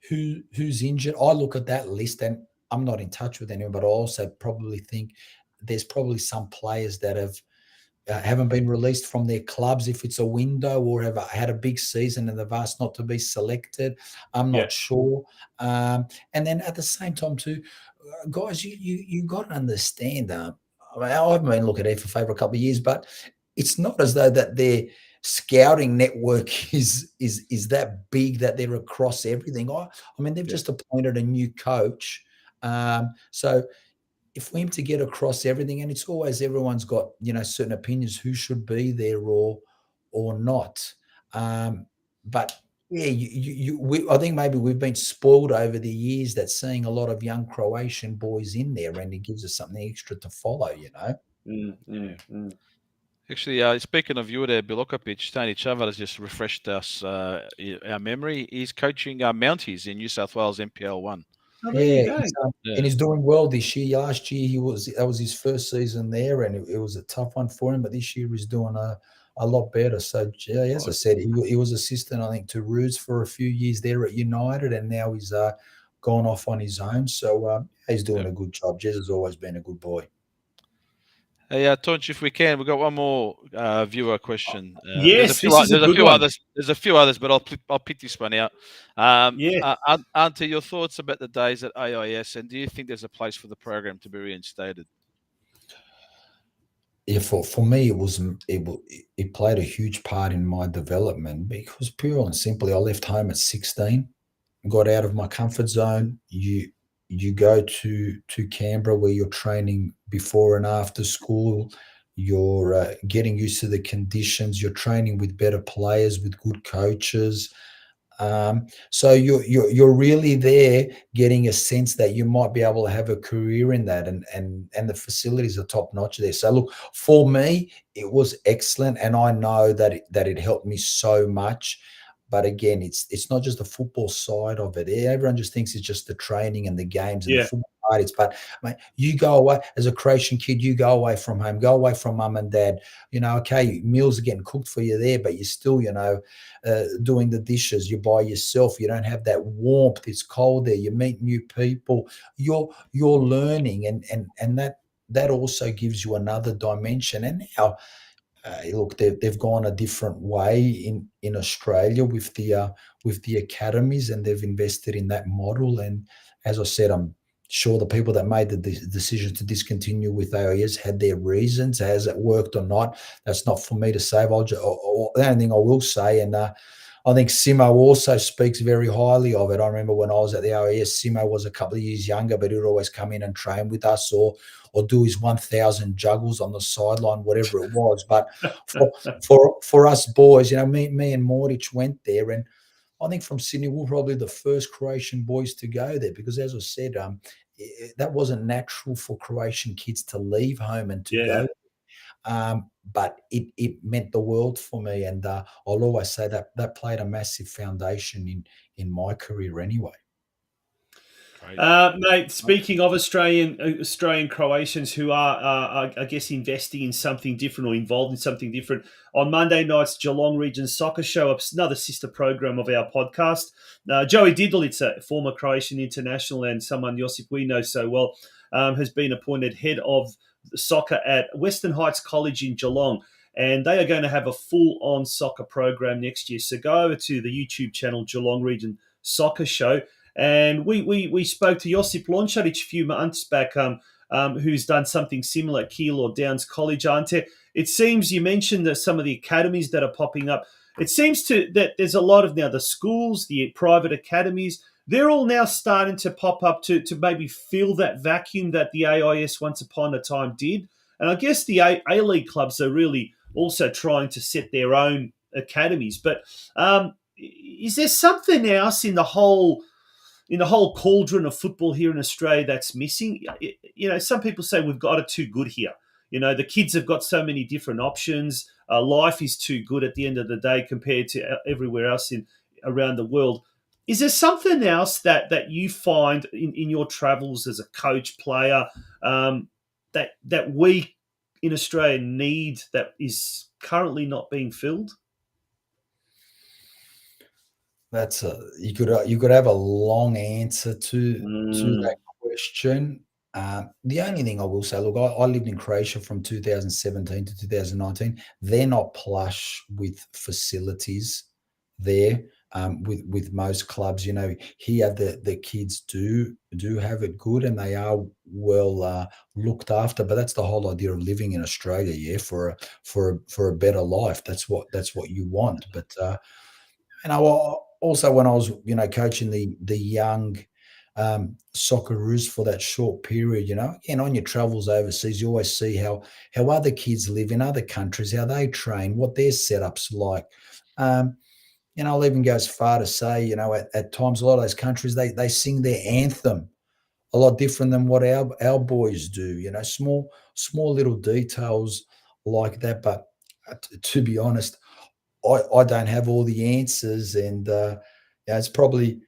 who's injured? I look at that list, and I'm not in touch with anyone, but I also probably think there's probably some players that haven't been released from their clubs if it's a window, or have had a big season and they've asked not to be selected. I'm not sure. And then at the same time too, guys, you got to understand. I haven't been looking at FFA for a couple of years, but it's not as though that their scouting network is that big that they're across everything. I mean, they've just appointed a new coach, so. If for him to get across everything, and it's always everyone's got certain opinions who should be there or not, but I think maybe we've been spoiled over the years that seeing a lot of young Croatian boys in there, and it gives us something extra to follow. Actually, speaking of you there, Bilokopic, Tony Chavar has just refreshed us our memory. He's coaching Mounties in New South Wales NPL 1. Oh, there you Yeah, go. and he's doing well this year. Last year that was his first season there, and it was a tough one for him. But this year he's doing a lot better. So yeah, as I said, he was assistant, I think, to Roos for a few years there at United, and now he's gone off on his own. So he's doing a good job. Jez has always been a good boy. Hey, Tonch, if we can, we've got one more viewer question. Yes, there's a few others, but I'll pick this one out. Ante, your thoughts about the days at AIS, and do you think there's a place for the program to be reinstated? Yeah, for me, it played a huge part in my development because pure and simply, I left home at 16, got out of my comfort zone. You go to Canberra where you're training before and after school. You're getting used to the conditions. You're training with better players, with good coaches. So you're really there getting a sense that you might be able to have a career in that, and the facilities are top notch there. So look, for me, it was excellent, and I know that it helped me so much. But again, it's not just the football side of it. Everyone just thinks it's just the training and the games and the football parties. But mate, you go away as a Croatian kid, you go away from home, go away from mum and dad. Okay, meals are getting cooked for you there, but you're still, doing the dishes. You're by yourself. You don't have that warmth. It's cold there. You meet new people. You're learning, and that also gives you another dimension. And now, look, they've gone a different way in Australia with the academies, and they've invested in that model. And as I said, I'm sure the people that made the decision to discontinue with AIS had their reasons. Has it worked or not? That's not for me to say. The only thing I will say, and I think Simo also speaks very highly of it. I remember when I was at the AIS, Simo was a couple of years younger, but he would always come in and train with us or do his 1,000 juggles on the sideline, whatever it was. But for us boys, me and Mordich went there, and I think from Sydney, we're probably the first Croatian boys to go there because, as I said, that wasn't natural for Croatian kids to leave home and to go. But it meant the world for me, and I'll always say that played a massive foundation in my career anyway. Mate, speaking of Australian Croatians who are, I guess, investing in something different or involved in something different, on Monday night's Geelong Region Soccer Show, another sister program of our podcast, Joey Didlica, former Croatian international and someone, Josip, we know so well, has been appointed head of soccer at Western Heights College in Geelong. And they are going to have a full-on soccer program next year. So go over to the YouTube channel, Geelong Region Soccer Show. And we spoke to Josip Lončarić a few months back, who's done something similar at Keilor Downs College, Ante. It seems you mentioned that some of the academies that are popping up. It seems that there's a lot of now the schools, the private academies, they're all now starting to pop up to maybe fill that vacuum that the AIS once upon a time did. And I guess the A-League clubs are really also trying to set their own academies. But is there something else in the whole cauldron of football here in Australia that's missing? Some people say we've got it too good here. The kids have got so many different options. Life is too good at the end of the day compared to everywhere else around the world. Is there something else that you find in your travels as a coach, player, that we in Australia need that is currently not being filled? That's you could have a long answer to that question. The only thing I will say, look, I lived in Croatia from 2017 to 2019. They're not plush with facilities there. With most clubs, here the kids do have it good, and they are well looked after. But that's the whole idea of living in Australia, for a better life. That's what you want. But also when I was coaching the young Socceroos for that short period, and on your travels overseas, you always see how other kids live in other countries, how they train, what their setups like. I'll even go as far to say, at times a lot of those countries they sing their anthem a lot different than what our boys do. Small little details like that. But to be honest, I don't have all the answers, and it's probably,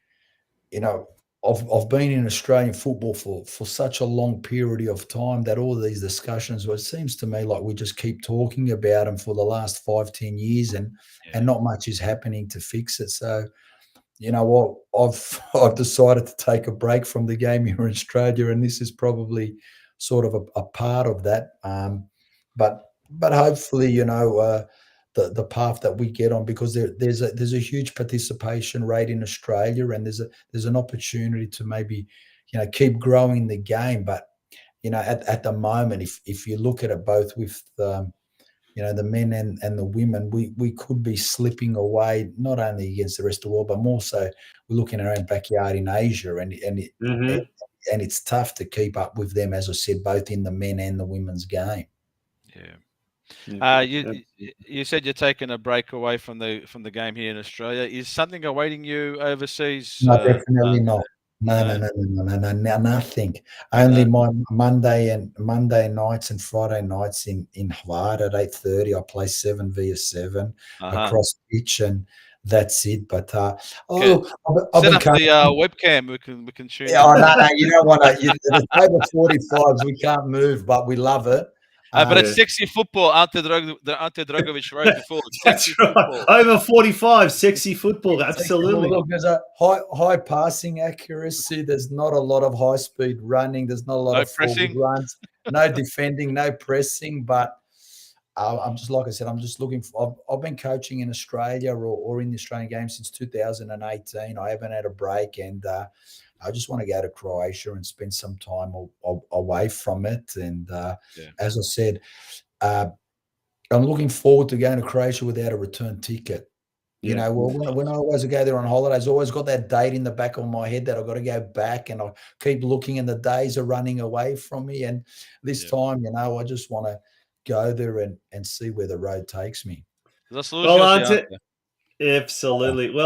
I've been in Australian football for such a long period of time that all of these discussions, well, it seems to me like we just keep talking about them for the last 5-10 years, and not much is happening to fix it. So, you know what, I've decided to take a break from the game here in Australia, and this is probably sort of a part of that. But hopefully, the path that we get on, because there's a huge participation rate in Australia, and there's an opportunity to maybe keep growing the game. But at the moment, if you look at it both with the men and the women, we could be slipping away, not only against the rest of the world, but more so we look in our own backyard in Asia, and it's tough to keep up with them, as I said, both in the men and the women's game. Yeah. You said you're taking a break away from the game here in Australia. Is something awaiting you overseas? No, definitely not. No, nothing. Only my Monday nights and Friday nights in Holland at 8:30. I play 7v7 across pitch, and that's it. But I've set been up the webcam. We can shoot. Yeah, no, you don't want to. The table 45s, we can't move, but we love it. But it's sexy football. Ante Dragovic wrote before. That's right. Football. Over 45, sexy football. Absolutely. Look, there's a high passing accuracy. There's not a lot of high speed running. There's not a lot of forward runs. No defending, no pressing. But I'm just, like I said, I'm just looking for. I've been coaching in Australia or in the Australian game since 2018. I haven't had a break, and I just want to go to Croatia and spend some time away from it. And as I said, I'm looking forward to going to Croatia without a return ticket. When I always go there on holidays, I always got that date in the back of my head that I've got to go back, and I keep looking, and the days are running away from me. And this time, I just want to go there and see where the road takes me. Well, Ante, absolutely.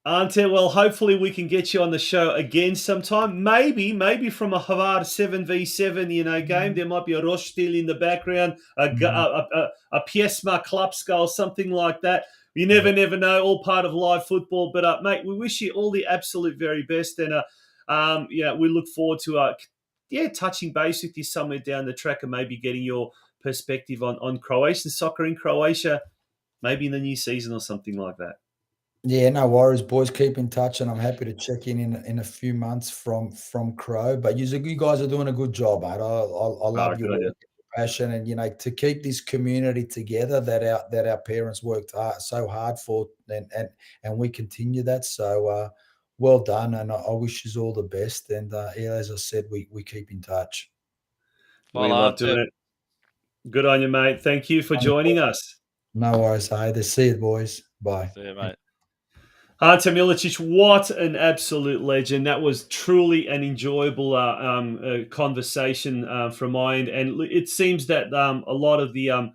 Ante, hopefully we can get you on the show again sometime. Maybe from a Hvar 7v7, game. There might be a Rostil in the background, a Piesma Klapska or something like that. You never know. All part of live football. But mate, we wish you all the absolute very best, and we look forward to touching base with you somewhere down the track, and maybe getting your perspective on Croatian soccer in Croatia, maybe in the new season or something like that. Yeah, no worries, boys. Keep in touch, and I'm happy to check in a few months from Crow. But you guys are doing a good job, mate. I love your passion, and to keep this community together that our parents worked so hard for, and we continue that. So well done, and I wish you all the best. And as I said, we keep in touch. We love doing it. Good on you, mate. Thank you for joining us. No worries, either. See you, boys. Bye. See you, mate. Ante Milicic, what an absolute legend. That was truly an enjoyable conversation from my end. And it seems that a lot of the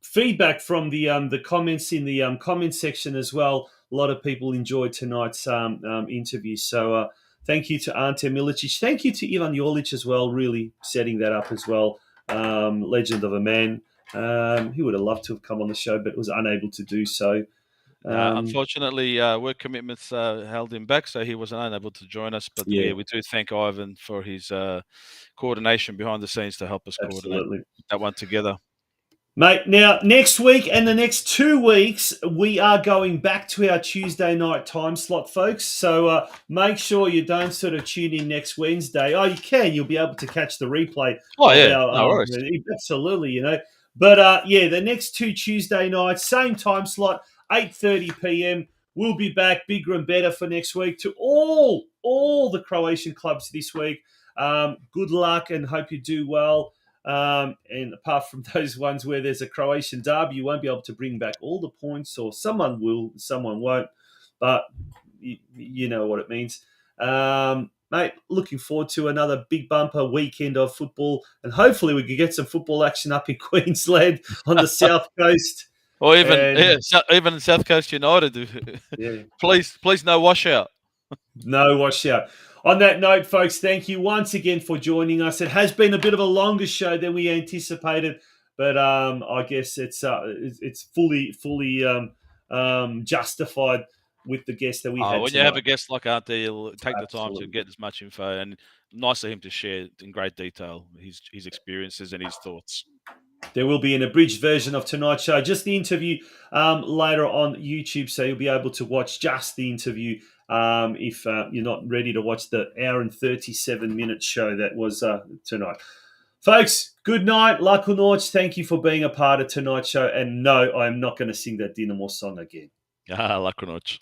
feedback from the comments in the comment section as well, a lot of people enjoyed tonight's interview. So thank you to Ante Milicic. Thank you to Ivan Jolic as well, really setting that up as well. Legend of a man. He would have loved to have come on the show, but was unable to do so. Unfortunately, work commitments held him back, so he was unable to join us. But we do thank Ivan for his coordination behind the scenes to help us coordinate that one together. Mate, now, next week and the next 2 weeks, we are going back to our Tuesday night time slot, folks. So make sure you don't sort of tune in next Wednesday. Oh, you can. You'll be able to catch the replay. Oh, yeah. No worries. Absolutely, But, the next 2 Tuesday nights, same time slot, 8:30 p.m. We'll be back bigger and better for next week. To all the Croatian clubs this week, good luck and hope you do well. And apart from those ones where there's a Croatian derby, you won't be able to bring back all the points, or someone will, someone won't. But you know what it means. Mate, looking forward to another big bumper weekend of football. And hopefully we can get some football action up in Queensland on the South Coast. Or even South Coast United. Please no washout. No washout. On that note, folks, thank you once again for joining us. It has been a bit of a longer show than we anticipated, but I guess it's fully justified with the guest that we had When tonight. you have a guest like Ante, he'll take the time Absolutely. to get as much info, and nice of him to share in great detail his experiences and his thoughts. There will be an abridged version of tonight's show, just the interview later on YouTube, so you'll be able to watch just the interview if you're not ready to watch the hour and 37-minute show that was tonight. Folks, good night. Laku noć. Thank you for being a part of tonight's show. And no, I'm not going to sing that Dinamo song again. Laku noć.